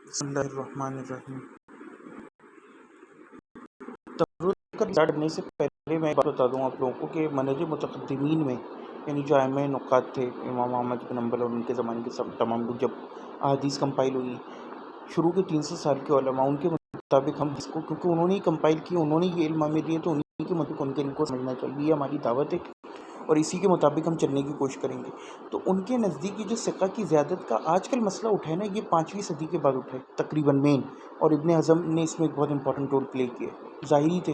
بسم اللہ الرحمن الرحیم۔ تفرد کا اسٹارٹ کرنے سے پہلے میں بات بتا دوں آپ لوگوں کو کہ منہج متقدمین میں یعنی جو ائمہ نقاد تھے امام احمد بن حنبل اور ان کے زمانے کے سب تمام لوگ، جب احادیث کمپائل ہوئی شروع کے 300 سال کے علماء، ان کے مطابق ہم اس کو، کیونکہ انہوں نے ہی کمپائل کی، انہوں نے یہ علم ہمیں دیے، تو انہیں کے مطابق ان کے علم کو سمجھنا چاہیے، یہ ہماری دعوت ہے اور اسی کے مطابق ہم چلنے کی کوشش کریں گے۔ تو ان کے نزدیک یہ جو ثقہ کی زیادت کا آج کل مسئلہ اٹھا ہے نا، یہ 5ویں صدی کے بعد اٹھا ہے تقریباً مین، اور ابن حزم نے اس میں ایک بہت امپورٹنٹ رول پلے کیا ہے۔ ظاہری تھے،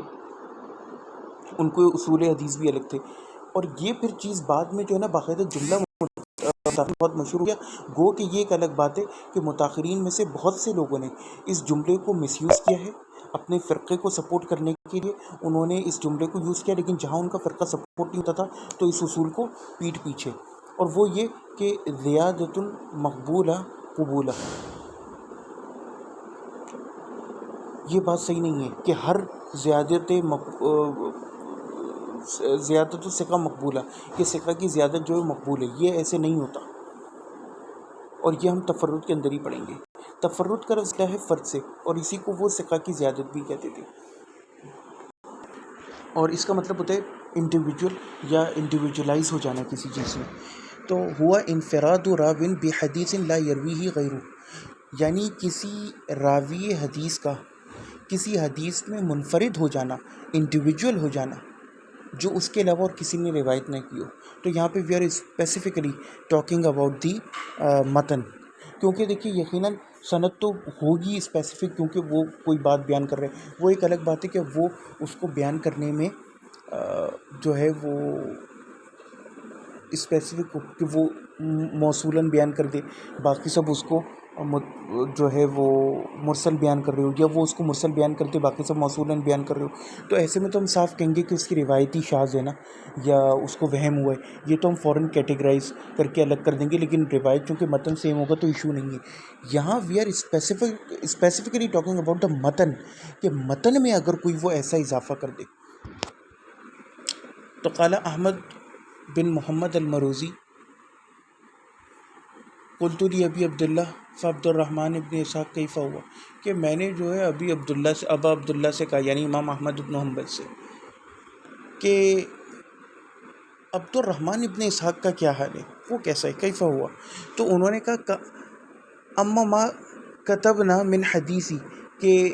ان کو اصول حدیث بھی الگ تھے، اور یہ پھر چیز بعد میں جو ہے نا باقاعدہ جملہ بہت مشہور ہو گیا۔ گو کہ یہ ایک الگ بات ہے کہ متاخرین میں سے بہت سے لوگوں نے اس جملے کو مس یوز کیا ہے اپنے فرقے کو سپورٹ کرنے کے لیے، انہوں نے اس جملے کو یوز کیا، لیکن جہاں ان کا فرقہ سپورٹ نہیں ہوتا تھا تو اس اصول کو پیٹ پیچھے، اور وہ یہ کہ زیادۃ مقبولہ قبولہ، یہ بات صحیح نہیں ہے کہ ہر زیادت ثقہ مقبولہ، کہ ثقہ کی زیادت جو ہے مقبول ہے، یہ ایسے نہیں ہوتا، اور یہ ہم تفرد کے اندر ہی پڑھیں گے۔ تفرد کا رسلہ ہے فرد سے، اور اسی کو وہ ثقہ کی زیادت بھی کہتے تھے، اور اس کا مطلب ہوتا ہے انڈیویجول یا انڈیویجولائز ہو جانا کسی چیز میں۔ تو ہوا انفراد راوin بحدیث لا یرویہ غیرہ، یعنی کسی راوی حدیث کا کسی حدیث میں منفرد ہو جانا، انڈیویجول ہو جانا، جو اس کے علاوہ اور کسی نے روایت نہ کی ہو۔ تو یہاں پہ we are specifically talking about the متن، کیونکہ دیکھیے یقیناً سند تو ہوگی اسپیسیفک، کیونکہ وہ کوئی بات بیان کر رہے ہیں، وہ ایک الگ بات ہے کہ وہ اس کو بیان کرنے میں جو ہے وہ اسپیسیفک کہ وہ موصولاً بیان کر دے، باقی سب اس کو جو ہے وہ مرسل بیان کر رہے ہو، یا وہ اس کو مرسل بیان کرتے باقی سب موصولاً بیان کر رہے ہو، تو ایسے میں تو ہم صاف کہیں گے کہ اس کی روایتی شاذ ہے نا، یا اس کو وہم ہوا ہے، یہ تو ہم فوراً کیٹیگرائز کر کے الگ کر دیں گے، لیکن روایت چونکہ متن سیم ہوگا تو ایشو نہیں ہے۔ یہاں we are specifically talking about the متن، کہ متن میں اگر کوئی وہ ایسا اضافہ کر دے۔ تو قال احمد بن محمد المروزی قلت لی ابی عبداللہ فعبد الرحمن ابن اسحاق کیف ہوا، کہ میں نے جو ہے ابا عبداللہ سے کہا، یعنی امام احمد ابن حنبل سے، کہ عبد الرحمن ابن اسحاق کا کیا حال ہے، وہ کیسا ہے، کیف ہوا، تو انہوں نے کہا اما ما کتبنا من حدیثی، کہ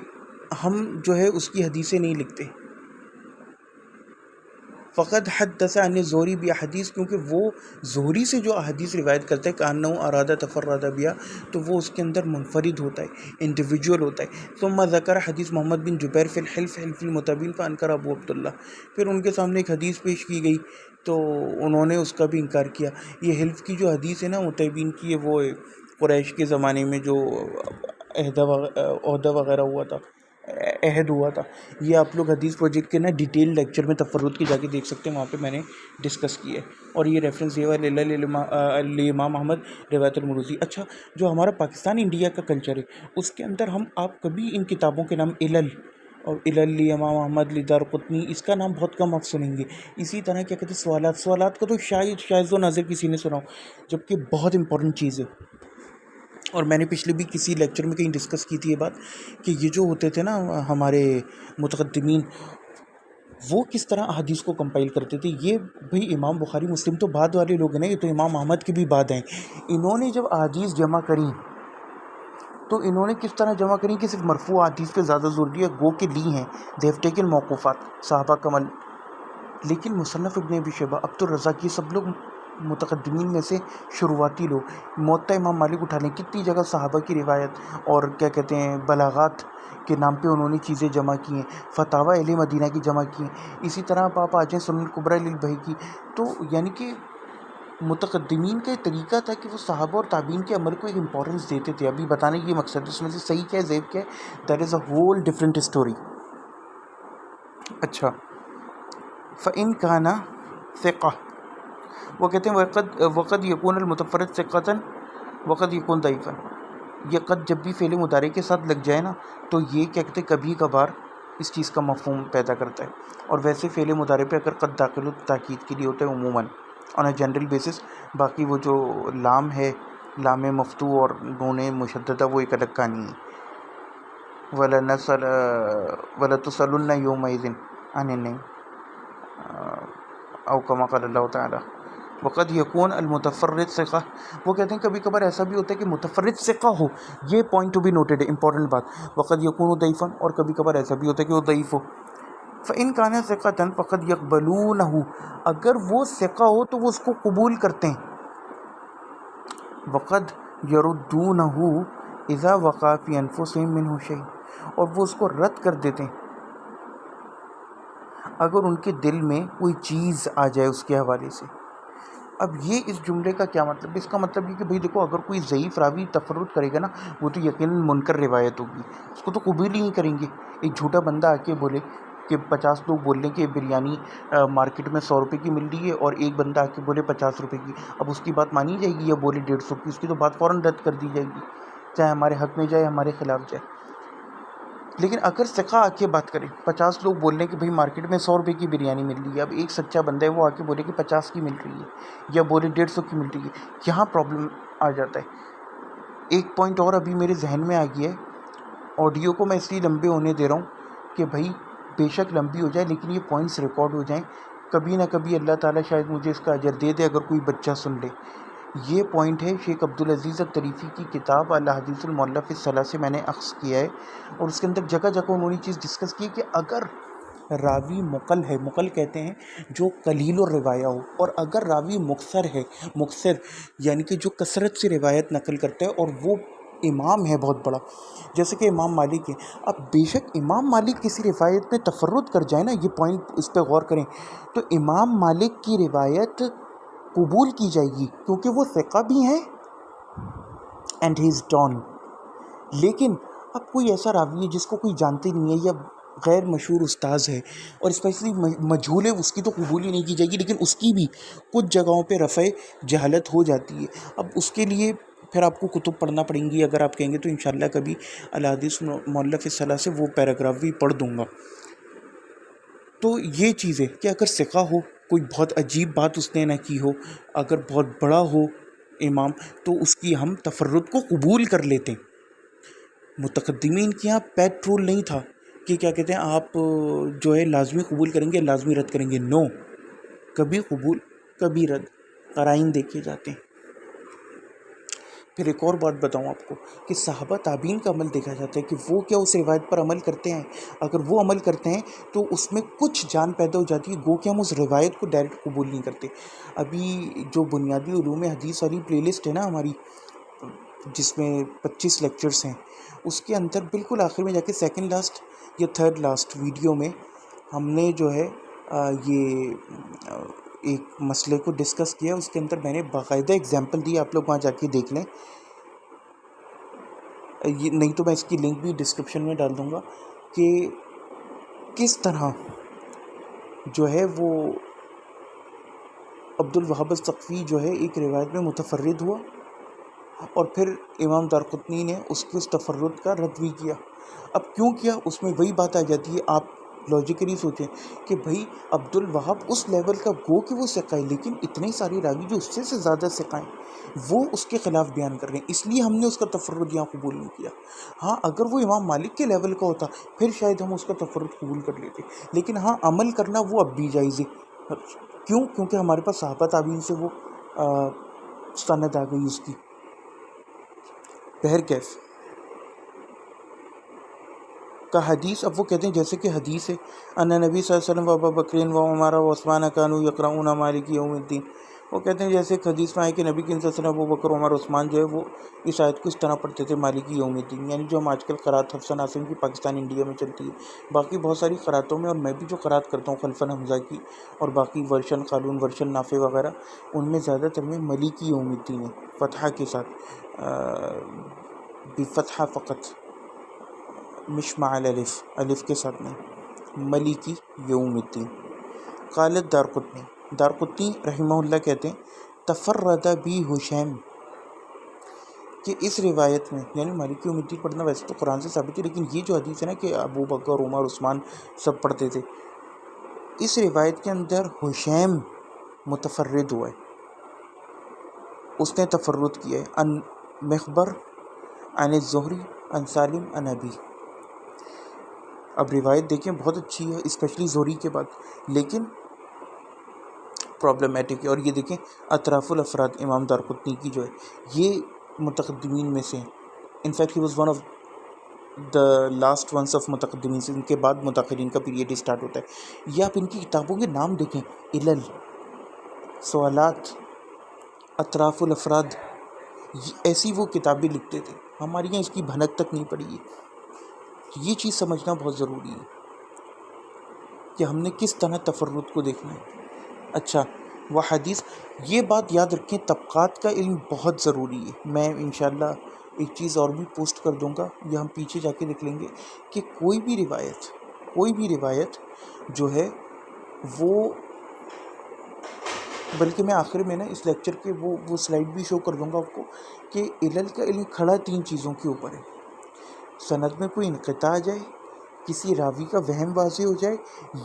ہم جو ہے اس کی حدیثیں نہیں لکھتے، فقد حدث عن زہری باحادیث، کیونکہ وہ زہری سے جو احادیث روایت کرتا ہے کانہ ارادہ تفرد بیا، تو وہ اس کے اندر منفرد ہوتا ہے، انڈیویجول ہوتا ہے۔ ثم ذکر حدیث محمد بن جبیر فی الحلف حلف المتابعین فانکر ابو عبداللہ، پھر ان کے سامنے ایک حدیث پیش کی گئی تو انہوں نے اس کا بھی انکار کیا۔ یہ حلف کی جو حدیث ہے نا متابعین کی، ہے وہ قریش کے زمانے میں جو عہدہ وغیرہ ہوا تھا، عہد ہوا تھا، یہ آپ لوگ حدیث پروجیکٹ کے نا ڈیٹیل لیکچر میں تفرد کی جا کے دیکھ سکتے ہیں، وہاں پہ میں نے ڈسکس کی ہے، اور یہ ریفرنس یہ ہے امام احمد روایت المروزی۔ اچھا، جو ہمارا پاکستان انڈیا کا کلچر ہے اس کے اندر آپ کبھی ان کتابوں کے نام علل اور علل امام احمد دارقطنی، اس کا نام بہت کم آپ سنیں گے۔ اسی طرح کیا کہتے ہیں سوالات کا تو شاید و نادر کسی نے سنا ہو، جبکہ بہت امپورٹنٹ چیز ہے، اور میں نے پچھلے بھی کسی لیکچر میں کہیں ڈسکس کی تھی یہ بات، کہ یہ جو ہوتے تھے نا ہمارے متقدمین، وہ کس طرح احادیث کو کمپائل کرتے تھے۔ یہ بھئی امام بخاری مسلم تو بعد والے لوگ ہیں نا، یہ تو امام احمد کی بھی بعد ہیں، انہوں نے جب احادیث جمع کریں تو انہوں نے کس طرح جمع کریں کہ صرف مرفوع احادیث پہ زیادہ زور دیا، گو کہ لی ہیں، دے ہیو ٹیکن موقوفات صحابہ کمل، لیکن مصنف ابن ابی شیبہ، عبدالرزاق، یہ سب لوگ متقدمین میں سے شروعاتی لوگ، موطا امام مالک اٹھا لیں، کتنی جگہ صحابہ کی روایت اور کیا کہتے ہیں بلاغات کے نام پہ انہوں نے چیزیں جمع کی ہیں، فتاوی اہل مدینہ کی جمع کی ہیں، اسی طرح آپ آ جائیں سنن الکبریٰ للبیہقی۔ تو یعنی کہ متقدمین کا یہ طریقہ تھا کہ وہ صحابہ اور تابعین کے عمل کو ایک امپورٹنس دیتے تھے۔ ابھی بتانے کی یہ مقصد ہے، اس میں سے صحیح کیا ہے ضعیف کیا ہے، that is a whole different story. اچھا، فَإِن كَانَ ثِقَةً، وہ کہتے ہیں وقد یکون المتفرد ثقةً وقد یکون ضعیفاً، یہ قد جب بھی فعل مضارع کے ساتھ لگ جائے نا تو یہ کیا کہتے ہیں کبھی کبھار اس چیز کا مفہوم پیدا کرتا ہے، اور ویسے فعل مضارع پہ اگر قد داخل ہو تو تاکید کے لیے ہوتا ہے عموماً آن اے جنرل بیسس، باقی وہ جو لام ہے لام مفتو اور نون مشددہ وہ ایک الگ کہانی ہے. وَلَتُسْأَلُنَّ يَوْمَئِذٍ عَنِ النَّعِيمِ او کما قال اللہ تعالی. وقد یکون المتفرد ثقہ، وہ کہتے ہیں کبھی کبھار ایسا بھی ہوتا ہے کہ متفرد ثقہ ہو، یہ پوائنٹ ٹو بی نوٹڈ ہے، امپورٹنٹ بات. وقد یکون ضعیفا، اور کبھی کبھار ایسا بھی ہوتا ہے کہ وہ ضعیف ہو. فإن كان ثقة فقد يقبلونه، اگر وہ ثقہ ہو تو وہ اس کو قبول کرتے ہیں. وقد يردونه اذا وقع في انفسهم منه شيء، اور وہ اس کو رد کر دیتے ہیں اگر ان کے دل میں کوئی چیز آ جائے اس کے حوالے سے. اب یہ اس جملے کا کیا مطلب؟ اس کا مطلب یہ کہ بھئی دیکھو، اگر کوئی ضعیف راوی تفرد کرے گا نا، وہ تو یقیناً منکر روایت ہوگی، اس کو تو قبول ہی نہیں کریں گے. ایک جھوٹا بندہ آ کے بولے کہ 50 لوگ بول لیں کہ بریانی مارکیٹ میں 100 روپے کی مل رہی ہے، اور ایک بندہ آ کے بولے 50 روپے کی، اب اس کی بات مانی جائے گی یا بولے 150 کی؟ اس کی تو بات فوراً رد کر دی جائے گی، چاہے ہمارے حق میں جائے ہمارے خلاف جائے. لیکن اگر ثقہ آ کے بات کرے، 50 لوگ بول رہے ہیں کہ بھئی مارکیٹ میں 100 روپے کی بریانی مل رہی ہے، اب ایک سچا بندہ ہے وہ آ کے بولے کہ 50 کی مل رہی ہے یا بولے 150 کی مل رہی ہے، یہاں پرابلم آ جاتا ہے. ایک پوائنٹ اور ابھی میرے ذہن میں آ گیا ہے، آڈیو کو میں اس لیے لمبے ہونے دے رہا ہوں کہ بھئی بے شک لمبی ہو جائے لیکن یہ پوائنٹس ریکارڈ ہو جائیں، کبھی نہ کبھی اللہ تعالیٰ شاید مجھے اس کا اجر دے دے اگر کوئی بچہ سن لے. یہ پوائنٹ ہے شیخ عبدالعزیز الطریفی کی کتاب الاحادیث المعلّہ فی الصلاۃ سے میں نے اخذ کیا ہے، اور اس کے اندر جگہ جگہ انہوں نے چیز ڈسکس کی کہ اگر راوی مقل ہے، مقل کہتے ہیں جو قلیل الروایہ ہو، اور اگر راوی مکثر ہے، مکثر یعنی کہ جو کثرت سے روایت نقل کرتا ہے اور وہ امام ہے بہت بڑا، جیسے کہ امام مالک ہے. اب بے شک امام مالک کسی روایت میں تفرد کر جائے نا، یہ پوائنٹ اس پہ غور کریں، تو امام مالک کی روایت قبول کی جائے گی کیونکہ وہ ثقہ بھی ہیں اینڈ ہی از ڈان. لیکن اب کوئی ایسا راوی ہے جس کو کوئی جانتے نہیں ہے یا غیر مشہور استاذ ہے اور اسپیشلی مجہول ہے، اس کی تو قبول ہی نہیں کی جائے گی، لیکن اس کی بھی کچھ جگہوں پہ رفع جہالت ہو جاتی ہے. اب اس کے لیے پھر آپ کو کتب پڑھنا پڑیں گی، اگر آپ کہیں گے تو انشاءاللہ کبھی الاحادیث المعلّہ فی الصلاۃ سے وہ پیراگراف بھی پڑھ دوں گا. تو یہ چیز ہے کہ اگر ثقہ ہو، کوئی بہت عجیب بات اس نے نہ کی ہو، اگر بہت بڑا ہو امام، تو اس کی ہم تفرد کو قبول کر لیتے ہیں. متقدمین کے یہاں پیٹ رول نہیں تھا کہ کیا کہتے ہیں آپ جو ہے لازمی قبول کریں گے لازمی رد کریں گے. نو، کبھی قبول کبھی رد، قرائن دیکھے جاتے ہیں. پھر ایک اور بات بتاؤں آپ کو کہ صحابہ تابعین کا عمل دیکھا جاتا ہے کہ وہ کیا اس روایت پر عمل کرتے ہیں. اگر وہ عمل کرتے ہیں تو اس میں کچھ جان پیدا ہو جاتی ہے، گو کہ ہم اس روایت کو ڈائریکٹ قبول نہیں کرتے. ابھی جو بنیادی علوم حدیث والی پلے لسٹ ہے نا ہماری، جس میں 25 لیکچرز ہیں، اس کے اندر بالکل آخر میں جا کے سیکنڈ لاسٹ یا تھرڈ لاسٹ ویڈیو میں ہم نے جو ہے یہ ایک مسئلے کو ڈسکس کیا. اس کے اندر میں نے باقاعدہ اگزامپل دی، آپ لوگ وہاں جا کے دیکھ لیں، نہیں تو میں اس کی لنک بھی ڈسکرپشن میں ڈال دوں گا کہ کس طرح جو ہے وہ عبدالوہاب الثقفی جو ہے ایک روایت میں متفرد ہوا، اور پھر امام دارقطنی نے اس کے اس تفرد کا رد بھی کیا. اب کیوں کیا؟ اس میں وہی بات آ جاتی ہے، آپ لاجیکلی سوچیں کہ بھائی عبدالوہاب اس لیول کا گو کہ وہ ثقہ ہے، لیکن اتنے سارے راوی جو اس سے زیادہ ثقہ ہیں وہ اس کے خلاف بیان کر رہے ہیں، اس لیے ہم نے اس کا تفرد یہاں قبول نہیں کیا. ہاں اگر وہ امام مالک کے لیول کا ہوتا پھر شاید ہم اس کا تفرد قبول کر لیتے، لیکن ہاں عمل کرنا وہ اب بھی جائز ہے. کیوں؟ کیونکہ ہمارے پاس صحابہ تابعین سے وہ سند آ گئی اس کی. بہرکیف کا حدیث، اب وہ کہتے ہیں جیسے کہ حدیث ہے ان نبی صلی اللہ علیہ وسلم و ابو بکر و عمر و عثمان کانوا یقرؤون مالک یوم الدین. وہ کہتے ہیں جیسے کہ حدیث میں آئے کہ نبی کریم صلی اللہ علیہ وسلم، ابو بکر، عمر، عثمان جو ہے وہ اس آیت کو اس طرح پڑھتے تھے، مالک یوم الدین، یعنی جو ہم آج کل قرات حفص عاصم کی پاکستان انڈیا میں چلتی ہے. باقی بہت ساری قراتوں میں، اور میں بھی جو قرات کرتا ہوں خلف حمزہ کی اور باقی ورشن قالون، ورشن نافع وغیرہ، ان میں زیادہ تر میں مالک یوم الدین ہے فتحہ کے ساتھ، بفتحہ فقط، مش مع الالف، الف کے ساتھ نہیں، ملکی یوم الدین. قالت دارقطنی، دارقطنی رحمہ اللہ کہتے ہیں تفرد بی حشیم، کہ اس روایت میں یعنی مالک یوم الدین پڑھنا ویسے تو قرآن سے ثابت ہے، لیکن یہ جو حدیث ہے نا کہ ابو بکر، عمر، عثمان سب پڑھتے تھے، اس روایت کے اندر حشیم متفرد ہوا ہے. اس نے تفرد کیا ہے. ان مخبر عن الزہری عن سالم عن ابی. اب روایت دیکھیں بہت اچھی ہے اسپیشلی زہری کے بعد، لیکن پرابلمیٹک ہے. اور یہ دیکھیں اطراف الافراد امام دارقطنی کی جو ہے یہ متقدمین میں سے، in fact he was one of the last ones of متقدمین سے، ان کے بعد متاخرین کا پیریڈ اسٹارٹ ہوتا ہے. یہ آپ ان کی کتابوں کے نام دیکھیں، علل، سوالات، اطراف الافراد، ایسی وہ کتابیں لکھتے تھے. ہمارے یہاں اس کی بھنک تک نہیں پڑی ہے. یہ چیز سمجھنا بہت ضروری ہے کہ ہم نے کس طرح تفرد کو دیکھنا ہے. اچھا وہ حدیث، یہ بات یاد رکھیں طبقات کا علم بہت ضروری ہے. میں انشاءاللہ ایک چیز اور بھی پوسٹ کر دوں گا، یا ہم پیچھے جا کے دیکھ لیں گے کہ کوئی بھی روایت جو ہے وہ، بلکہ میں آخر میں نا اس لیکچر کے وہ سلائیڈ بھی شو کر دوں گا آپ کو کہ علل کا علم کھڑا 3 چیزوں کے اوپر ہے. سند میں کوئی انقطاع آ جائے، کسی راوی کا وہم واضح ہو جائے،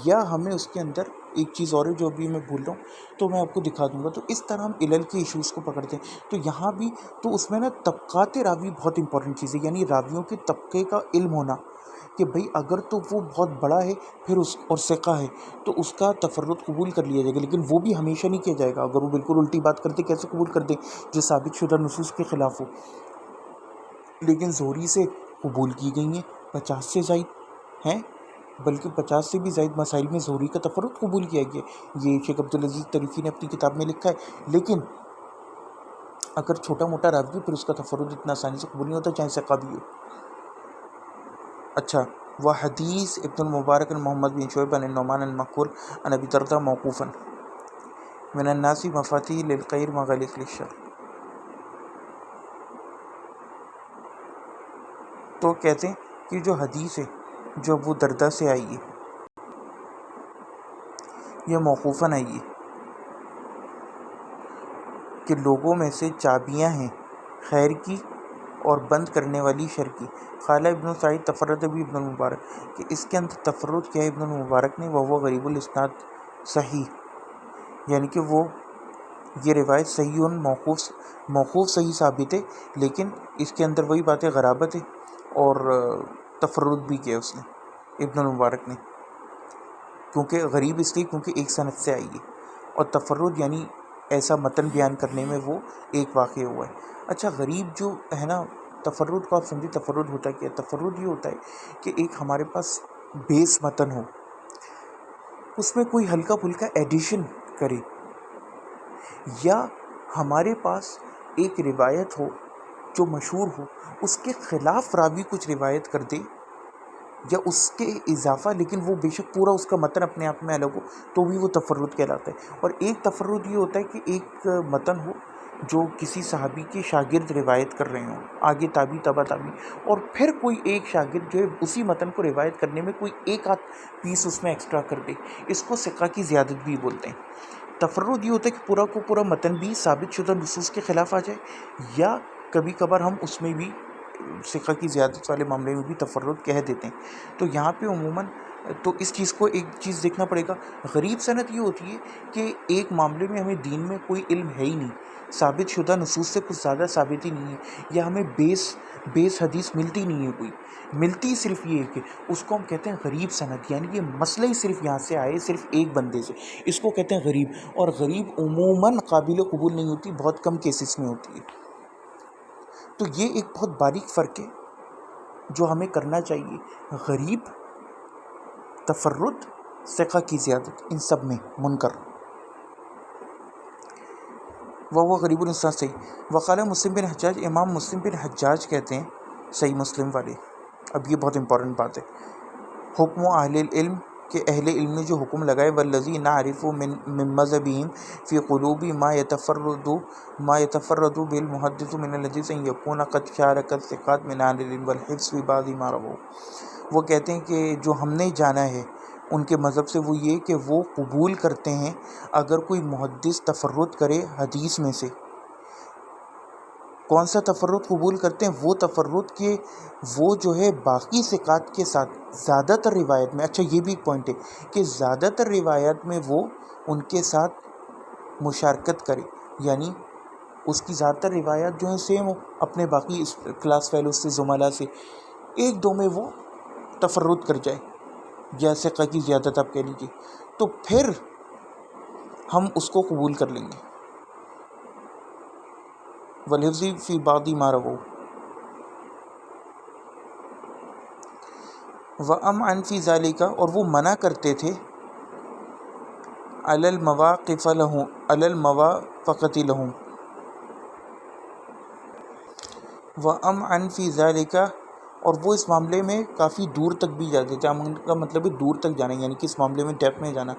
یا ہمیں اس کے اندر ایک چیز اور ہے جو ابھی میں بھول رہا ہوں تو میں آپ کو دکھا دوں گا. تو اس طرح ہم علل کے ایشوز کو پکڑتے ہیں. تو یہاں بھی تو اس میں نا طبقات راوی بہت امپورٹنٹ چیز ہے، یعنی راویوں کے طبقے کا علم ہونا کہ بھئی اگر تو وہ بہت بڑا ہے پھر اور ثقہ ہے تو اس کا تفرد قبول کر لیا جائے گا، لیکن وہ بھی ہمیشہ نہیں کیا جائے گا. اگر وہ بالکل الٹی بات کرتے کیسے قبول کر دیں جو ثابت شدہ نصوص کے خلاف ہو. لیکن زہری سے قبول کی گئی ہیں 50 سے زائد ہیں، بلکہ 50 سے بھی زائد مسائل میں زہری کا تفرد قبول کیا گیا. یہ شیخ عبدالعزیز طریفی نے اپنی کتاب میں لکھا ہے. لیکن اگر چھوٹا موٹا راوی پھر اس کا تفرد اتنا آسانی سے قبول نہیں ہوتا چاہے ثقہ بھی ہو. اچھا وہ حدیث ابن المبارک محمد بن شعیب عن النعمان المقبول عن ابی درداء موقوفا من الناس مفاتیح للخیر مغالق للشر. تو کہتے ہیں کہ جو حدیث ہے جو ابو درداء سے آئی ہے یہ موقوفاً آئی ہے کہ لوگوں میں سے چابیاں ہیں خیر کی اور بند کرنے والی شر کی. قال ابن سعید تفرد بھی ابن المبارک، کہ اس کے اندر تفرد کیا ہے ابن المبارک نے، وہ غریب الاسناد صحیح، یعنی کہ وہ یہ روایت صحیح موقوف صحیح ثابت ہے، لیکن اس کے اندر وہی بات ہے غرابت ہے اور تفرد بھی کیا اس نے ابن المبارک نے، کیونکہ غریب اس لیے کیونکہ ایک سند سے آئی ہے، اور تفرد یعنی ایسا متن بیان کرنے میں وہ ایک واقع ہوا ہے. اچھا غریب جو ہے نا، تفرد کو آپ سمجھے تفرد ہوتا کیا ہے؟ تفرد یہ ہوتا ہے کہ ایک ہمارے پاس بیس متن ہو، اس میں کوئی ہلکا پھلکا ایڈیشن کرے، یا ہمارے پاس ایک روایت ہو جو مشہور ہو، اس کے خلاف راوی کچھ روایت کر دے یا اس کے اضافہ، لیکن وہ بے شک پورا اس کا متن اپنے آپ میں الگ ہو تو بھی وہ تفرد کہلاتا ہے. اور ایک تفرد یہ ہوتا ہے کہ ایک متن ہو جو کسی صحابی کے شاگرد روایت کر رہے ہوں، آگے تابعی تبع تابعی، اور پھر کوئی ایک شاگرد جو ہے اسی متن کو روایت کرنے میں کوئی ایک آدھ پیس اس میں ایکسٹرا کر دے، اس کو ثقہ کی زیادت بھی بولتے ہیں. تفرد یہ ہوتا ہے کہ پورا کو پورا متن بھی ثابت شدہ نصوص کے خلاف آ جائے، یا کبھی کبھار ہم اس میں بھی ثقہ کی زیادت والے معاملے میں بھی تفرد کہہ دیتے ہیں. تو یہاں پہ عموماً تو اس چیز کو ایک چیز دیکھنا پڑے گا. غریب سند یہ ہوتی ہے کہ ایک معاملے میں ہمیں دین میں کوئی علم ہے ہی نہیں، ثابت شدہ نصوص سے کچھ زیادہ ثابت ہی نہیں ہے، یا ہمیں بیس حدیث ملتی نہیں ہے، کوئی ملتی صرف یہ ہے کہ اس کو ہم کہتے ہیں غریب سند، یعنی یہ مسئلہ ہی صرف یہاں سے آئے، صرف ایک بندے سے، اس کو کہتے ہیں غریب. اور غریب عموماً قابل قبول نہیں ہوتی، بہت کم کیسز میں ہوتی ہے. تو یہ ایک بہت باریک فرق ہے جو ہمیں کرنا چاہیے. غریب، تفرد، ثقہ کی زیادت، ان سب میں منکر. وہ غریب الاسناد صحیح. وقال مسلم بن حجاج، امام مسلم بن حجاج کہتے ہیں صحیح مسلم والے. اب یہ بہت امپورٹنٹ بات ہے. حکم اہل العلم، کہ اہل علم نے جو حکم لگائے، والذی نعرف من مذہبہم فی قلوب ما یتفرد بالمحدث من الحدیث ان یکون قد شارک الثقات من اہل العلم والحفظ فی بعض ما رووا. وہ کہتے ہیں کہ جو ہم نے جانا ہے ان کے مذہب سے وہ یہ کہ وہ قبول کرتے ہیں اگر کوئی محدث تفرد کرے حدیث میں سے. کون سا تفرد قبول کرتے ہیں؟ وہ تفرد کہ وہ جو ہے باقی ثقات کے ساتھ زیادہ تر روایت میں، اچھا یہ بھی ایک پوائنٹ ہے کہ زیادہ تر روایت میں وہ ان کے ساتھ مشارکت کرے، یعنی اس کی زیادہ تر روایات جو ہیں سیم ہو اپنے باقی کلاس فیلوز سے، زملاء سے، ایک دو میں وہ تفرد کر جائے یا ثقہ کی زیادت آپ کہہ لیجیے، تو پھر ہم اس کو قبول کر لیں گے. والحفظ فی بعض ما رووا وَأَمْعَنْ فِي ذَلِكَ، اور وہ منع کرتے تھے علی الموافقۃ لہم. وَأَمْعَنْ فِي ذَلِكَ، اور وہ اس معاملے میں کافی دور تک بھی جاتے تھے. امن کا مطلب ہے دور تک جانا، یعنی کہ اس معاملے میں ڈیپ میں جانا.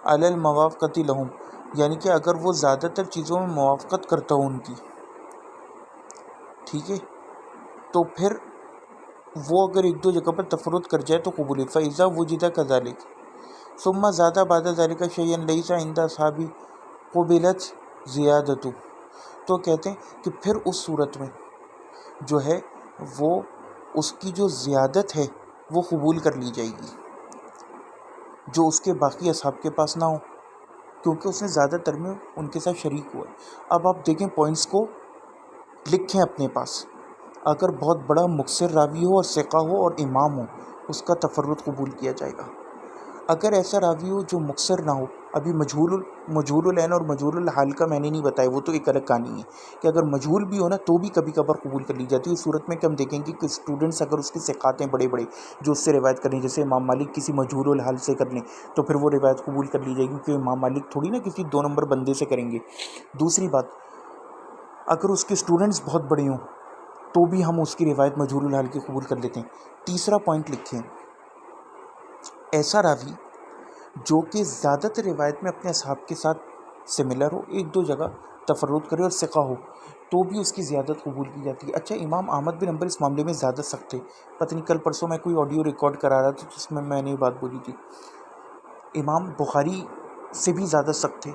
علی الموافقۃ لہم، یعنی کہ اگر وہ زیادہ تر چیزوں میں موافقت کرتا ہو ان کی، ٹھیک ہے، تو پھر وہ اگر ایک دو جگہ پر تفرد کر جائے تو قبول. فَإِذَا وُجِدَ كَذَلِكَ ثُمَّ زَادَ بَعْدَ ذَلِكَ شَيْئًا لَيْسَ عِنْدَ أَصْحَابِ قُبِلَتْ زِيَادَتُهُ، تو کہتے ہیں کہ پھر اس صورت میں جو ہے وہ اس کی جو زیادت ہے وہ قبول کر لی جائے گی جو اس کے باقی اصحاب کے پاس نہ ہو، کیونکہ اس نے زیادہ تر میں ان کے ساتھ شریک ہوا ہے. اب آپ دیکھیں پوائنٹس کو لکھیں اپنے پاس. اگر بہت بڑا مکثر راوی ہو اور ثقہ ہو اور امام ہو، اس کا تفرد قبول کیا جائے گا. اگر ایسا راوی ہو جو مکثر نہ ہو، ابھی مجہول العین اور مجہول الحال کا میں نے نہیں بتایا، وہ تو ایک الگ کہانی ہے کہ اگر مجہول بھی ہو نا تو بھی کبھی کبھار قبول کر لی جاتی ہے. اس صورت میں کہ ہم دیکھیں گے کہ اسٹوڈنٹس اگر اس کے ثقات ہیں بڑے بڑے جو اس سے روایت کریں، جیسے امام مالک کسی مجہول الحال سے کر لیں تو پھر وہ روایت قبول کر لی جائے گی، کیونکہ امام مالک تھوڑی نا کسی 2 نمبر بندے سے کریں گے. دوسری بات، اگر اس کے اسٹوڈنٹس بہت بڑے ہوں تو بھی ہم اس کی روایت مجہول الحال کی قبول کر لیتے ہیں. تیسرا پوائنٹ لکھیں، ایسا راوی جو کہ زیادہ تر روایت میں اپنے اصحاب کے ساتھ سملر ہو، ایک دو جگہ تفرد کرے اور ثقہ ہو، تو بھی اس کی زیادت قبول کی جاتی ہے. اچھا، امام احمد بن حنبل اس معاملے میں زیادہ سخت تھے. پتہ نہیں کل پرسوں میں کوئی آڈیو ریکارڈ کرا رہا تھا جس میں نے یہ بات بولی تھی. امام بخاری سے بھی زیادہ سخت تھے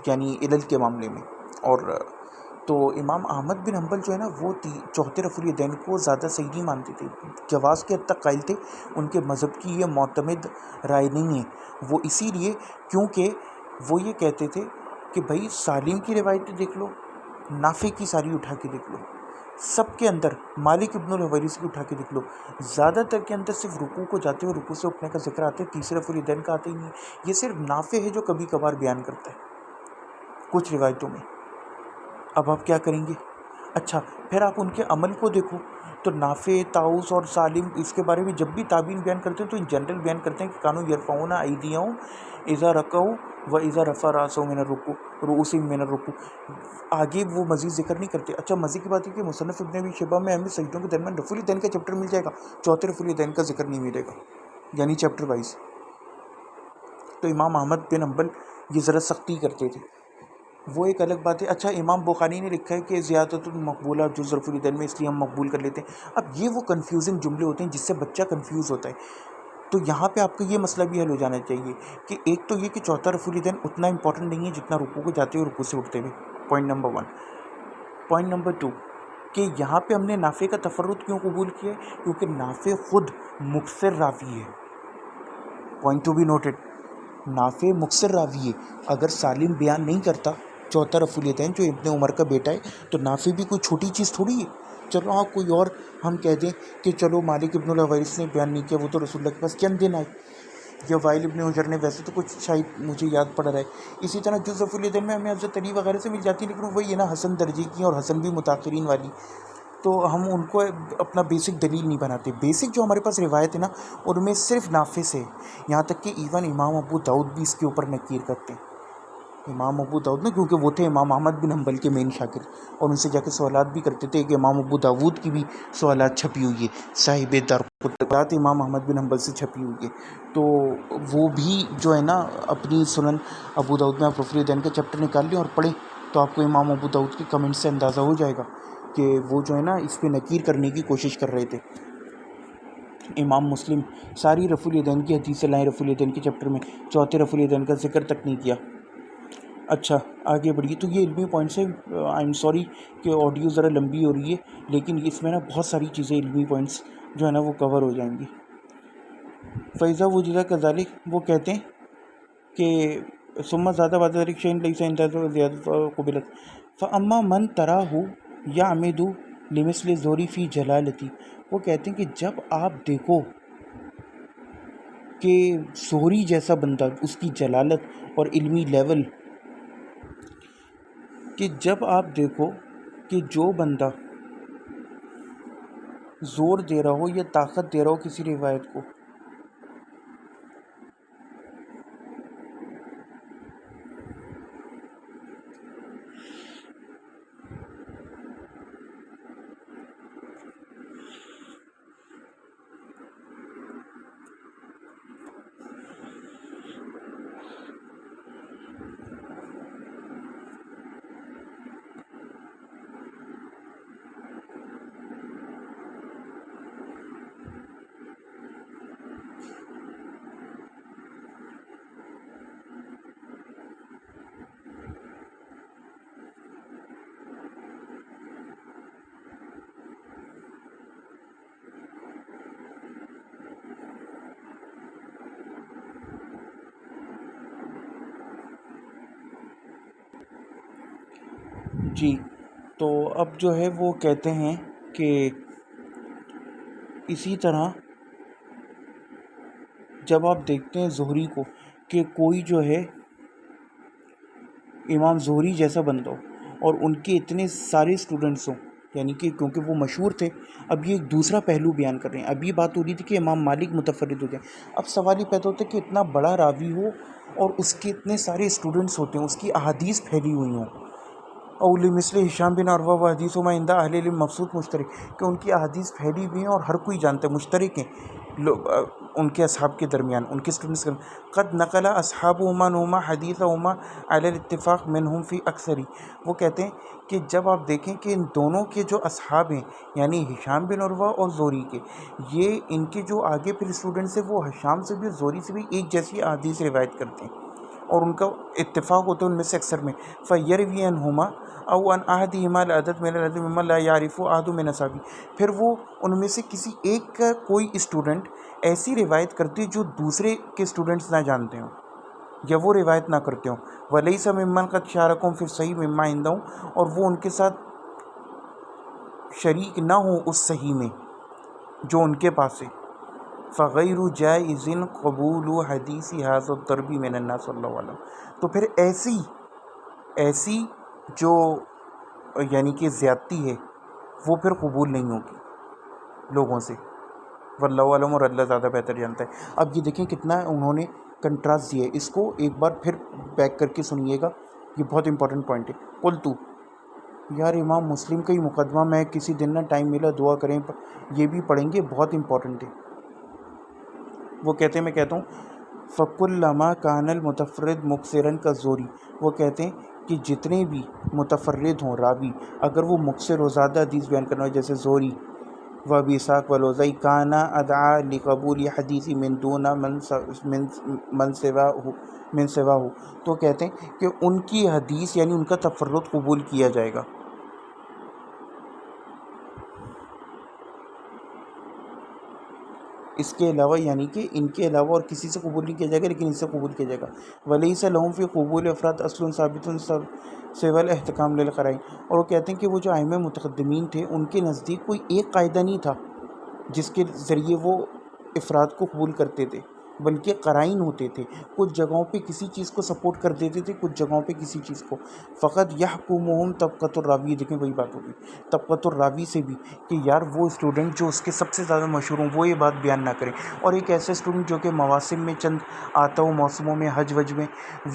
یعنی علل کے معاملے میں. اور تو امام احمد بن حنبل جو ہے نا وہ چوتھے رفع الیدین کو زیادہ صحیح نہیں مانتے تھے، جواز کے حد تک قائل تھے. ان کے مذہب کی یہ معتمد رائے نہیں ہے. وہ اسی لیے کیونکہ وہ یہ کہتے تھے کہ بھائی سالم کی روایتیں دیکھ لو، نافع کی ساری اٹھا کے دیکھ لو، سب کے اندر مالک ابن الحویرث کی اٹھا کے دیکھ لو، زیادہ تر کے اندر صرف رکوع کو جاتے ہوئے رکوع سے اٹھنے کا ذکر آتا ہے، تیسرے رفع الیدین کا آتا ہی نہیں ہے. یہ صرف نافع ہے جو کبھی کبھار بیان کرتا ہے کچھ روایتوں میں. اب آپ کیا کریں گے؟ اچھا، پھر آپ ان کے عمل کو دیکھو تو نافع، طاؤس اور سالم اس کے بارے میں جب بھی تابعین بیان کرتے ہیں تو ان جنرل بیان کرتے ہیں کہ کانوا یرفعون ایدیہم اذا رکعوا و اذا رفع رأسہ من الرکوع. آگے وہ مزید ذکر نہیں کرتے. اچھا، مزید کی بات ہے کہ مصنف ابن ابی شیبہ میں ہمیں سجدوں کے درمیان رفع الیدین کا چیپٹر مل جائے گا، چوتھے رفع الیدین کا ذکر نہیں ملے گا، یعنی چیپٹر وائز. تو امام احمد بن حنبل یہ ذرا سختی کرتے تھے، وہ ایک الگ بات ہے. اچھا، امام بخاری نے لکھا ہے کہ زیادت المقبولہ جز رفع الیدین میں، اس لیے ہم مقبول کر لیتے ہیں. اب یہ وہ کنفیوزنگ جملے ہوتے ہیں جس سے بچہ کنفیوز ہوتا ہے. تو یہاں پہ آپ کو یہ مسئلہ بھی حل ہو جانا چاہیے کہ ایک تو یہ کہ چوتھا رفع الیدین اتنا امپورٹنٹ نہیں ہے جتنا رکوع کو جاتے ہوئے رکوع سے اٹھتے ہوئے. Point number 1. پوائنٹ نمبر 2 کہ یہاں پہ ہم نے نافع کا تفرد کیوں قبول کیا ہے؟ کیونکہ نافع خود مکثر راوی ہے. پوائنٹ ٹو بی نوٹڈ، نافع مکثر راوی ہے. اگر سالم بیان نہیں کرتا چوتھا رفع الیدین جو ابن عمر کا بیٹا ہے، تو نافع بھی کوئی چھوٹی چیز تھوڑی ہے. چلو ہاں کوئی اور ہم کہہ دیں کہ چلو مالک ابن الحویرث نے بیان نہیں کیا، وہ تو رسول اللہ کے پاس چند دن آئے، یا وائل ابن حجر نے، ویسے تو کچھ شاید مجھے یاد پڑ رہا ہے. اسی طرح جز رفع الیدین میں ہمیں حضرت علی وغیرہ سے مل جاتی ہے، لیکن وہی ہے نا حسن درجے کی اور حسن بھی متاخرین والی، تو ہم ان کو اپنا بیسک دلیل نہیں بناتے. بیسک جو ہمارے پاس روایت ہے نا ان میں صرف نافع سے، یہاں تک کہ ایون امام ابو داؤد بھی اس کے اوپر نکیر کرتے ہیں. امام ابو داؤد نے، کیونکہ وہ تھے امام احمد بن حنبل کے مین شاگرد، اور ان سے جا کے سوالات بھی کرتے تھے. کہ امام ابو داؤد کی بھی سوالات چھپی ہوئی ہے، صاحب دارقطنی امام احمد بن حنبل سے چھپی ہوئی ہے. تو وہ بھی جو ہے نا اپنی سنن ابو داؤد میں آپ رفع الیدین کا چیپٹر نکال لیں اور پڑھیں تو آپ کو امام ابو داؤد کے کمنٹ سے اندازہ ہو جائے گا کہ وہ جو ہے نا اس پہ نکیر کرنے کی کوشش کر رہے تھے. امام مسلم ساری رفع الیدین کی حدیثیں لائیں رفع الیدین کے چیپٹر میں، چوتھے رفع الیدین کا ذکر تک نہیں کیا. اچھا آگے بڑھیے. تو یہ علمی پوائنٹس ہے. آئی ایم سوری کہ آڈیو ذرا لمبی ہو رہی ہے، لیکن اس میں نا بہت ساری چیزیں علمی پوائنٹس جو ہے نا وہ کور ہو جائیں گی. فیضا وجودہ کذالک، وہ کہتے ہیں کہ ثم زیادہ بعد ذلك شيء ليس عند زیادت قبلت. فَأَمَّا مَنْ تَرَاهُ يَعْمِدُ لِمِثْلِ الزُّهْرِ فِي جَلَالَتِهِ، وہ کہتے ہیں کہ جب آپ دیکھو کہ زہری جیسا بندہ، اس کی جلالت اور علمی لیول، کہ جب آپ دیکھو کہ جو بندہ زور دے رہا ہو یا طاقت دے رہا ہو کسی روایت کو، جی تو اب جو ہے وہ کہتے ہیں کہ اسی طرح جب آپ دیکھتے ہیں زہری کو کہ کوئی جو ہے امام زہری جیسا بندہ ہو اور ان کے اتنے سارے اسٹوڈنٹس ہوں، یعنی کہ کیونکہ وہ مشہور تھے، اب یہ ایک دوسرا پہلو بیان کر رہے ہیں۔ اب یہ بات ہو رہی تھی کہ امام مالک متفرد ہو جائیں، اب سوال یہ پیدا ہوتا ہے کہ اتنا بڑا راوی ہو اور اس کے اتنے سارے اسٹوڈنٹس ہوتے ہیں، اس کی احادیث پھیلی ہوئی ہوں، اولی مثل ہشام بن عروہ و حدیث ما عند اہل علم مبسوط مشترک، کہ ان کی احادیث پھیلی ہوئی ہیں اور ہر کوئی جانتا ہے، مشترک ہیں ان کے اصحاب کے درمیان، ان کے اسٹوڈنٹس کے درمیان۔ قد نقل اصحابهما نہما حدیثهما علی الاتفاق منہم فی اکثری، وہ کہتے ہیں کہ جب آپ دیکھیں کہ ان دونوں کے جو اصحاب ہیں، یعنی ہشام بن عروہ اور زہری کے، یہ ان کے جو آگے پھر اسٹوڈنٹس ہیں وہ ہشام سے بھی زہری سے بھی ایک جیسی احادیث روایت کرتے ہیں اور ان کا اتفاق ہوتا ہے ان میں سے اکثر میں۔ فیروی عنہما او ان احدہما العدد من العدد ممن لا يعرف احد من اصحابہ، پھر وہ ان میں سے کسی ایک کا کوئی اسٹوڈنٹ ایسی روایت کرتی ہے جو دوسرے کے اسٹوڈنٹس نہ جانتے ہوں یا وہ روایت نہ کرتے ہوں۔ ولیس ممن قد شارکهم فی الصحیح مما عندهم، اور وہ ان کے ساتھ شریک نہ ہوں اس صحیح میں جو ان کے پاس ہے۔ فغیر جائز قبول حدیث هذا الضرب من الناس صلی اللہ علیہ وسلم، تو پھر ایسی جو یعنی کہ زیادتی ہے وہ پھر قبول نہیں ہوگی لوگوں سے، واللہ عالم، اور اللہ زیادہ بہتر جانتا ہے۔ اب یہ دیکھیں کتنا انہوں نے کنٹراسٹ دیا ہے، اس کو ایک بار پھر بیک کر کے سنیے گا، یہ بہت امپورٹنٹ پوائنٹ ہے۔ قلت، یار امام مسلم کا ہی مقدمہ، میں کسی دن نہ ٹائم ملا دعا کریں، یہ بھی پڑھیں گے، بہت امپورٹنٹ ہے۔ وہ کہتے ہیں، میں کہتا ہوں فَكُلَّمَا كَانَ الْمُتَفَرِّدُ مُكْثِرًا كَالزُّهْرِي، وہ کہتے ہیں کہ جتنے بھی متفرد ہوں راوی، اگر وہ مکثر و زیادہ حدیث بیان کرنا ہو جیسے زہری و ابی اسحاق والوزائی، كَانَ أَدْعَى لِقَبُولِ حدیث من دون من سواہ، تو کہتے ہیں کہ ان کی حدیث یعنی ان کا تفرد قبول کیا جائے گا۔ اس کے علاوہ یعنی کہ ان کے علاوہ اور کسی سے قبول نہیں کیا جائے گا، لیکن ان سے قبول کیا جائے گا۔ وَلَيْسَ لَهُمْ فِي قبول افراد اصل ثابت سوى الاحتکام للقرائن، اور وہ کہتے ہیں کہ وہ جو ائمہ متقدمین تھے ان کے نزدیک کوئی ایک قاعدہ نہیں تھا جس کے ذریعے وہ افراد کو قبول کرتے تھے، بلکہ قرائن ہوتے تھے، کچھ جگہوں پہ کسی چیز کو سپورٹ کر دیتے تھے، کچھ جگہوں پہ کسی چیز کو۔ فقط یحکمہم طبقۃ الراوی، دیکھیں وہی بات ہوگی طبقۃ الراوی سے بھی، کہ یار وہ اسٹوڈنٹ جو اس کے سب سے زیادہ مشہور ہوں وہ یہ بات بیان نہ کریں، اور ایک ایسا اسٹوڈنٹ جو کہ مواسم میں چند آتا ہو، موسموں میں، حج وج میں،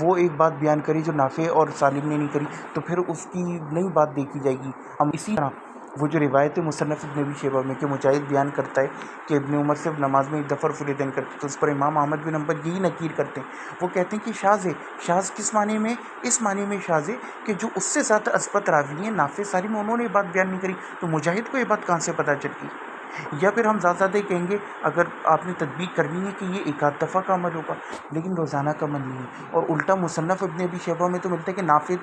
وہ ایک بات بیان کرے جو نافع اور سالم نے نہیں کری، تو پھر اس کی نئی بات دیکھی جائے گی۔ ہم اسی طرح وہ جو روایت مصنف ابن ابی شیبہ میں کہ مجاہد بیان کرتا ہے کہ ابن عمر صرف نماز میں ایک دفعہ فریدین کرتے، تو اس پر امام احمد بن حنبل یہی نکیر کرتے ہیں، وہ کہتے ہیں کہ شاذ ہے۔ شاذ کس معنی میں؟ اس معنی میں شاذ ہے کہ جو اس سے زیادہ اثبت راوی ہیں نافع سالم، انہوں نے یہ بات بیان نہیں کری، تو مجاہد کو یہ بات کہاں سے پتہ چل گئی؟ یا پھر ہم زیادہ کہیں گے اگر آپ نے تطبیق کرنی ہے کہ یہ ایک آدھ دفعہ کا عمل ہوگا، لیکن روزانہ کا عمل نہیں ہے۔ اور الٹا مصنف ابن ابی شیبہ میں تو ملتا ہے کہ نافع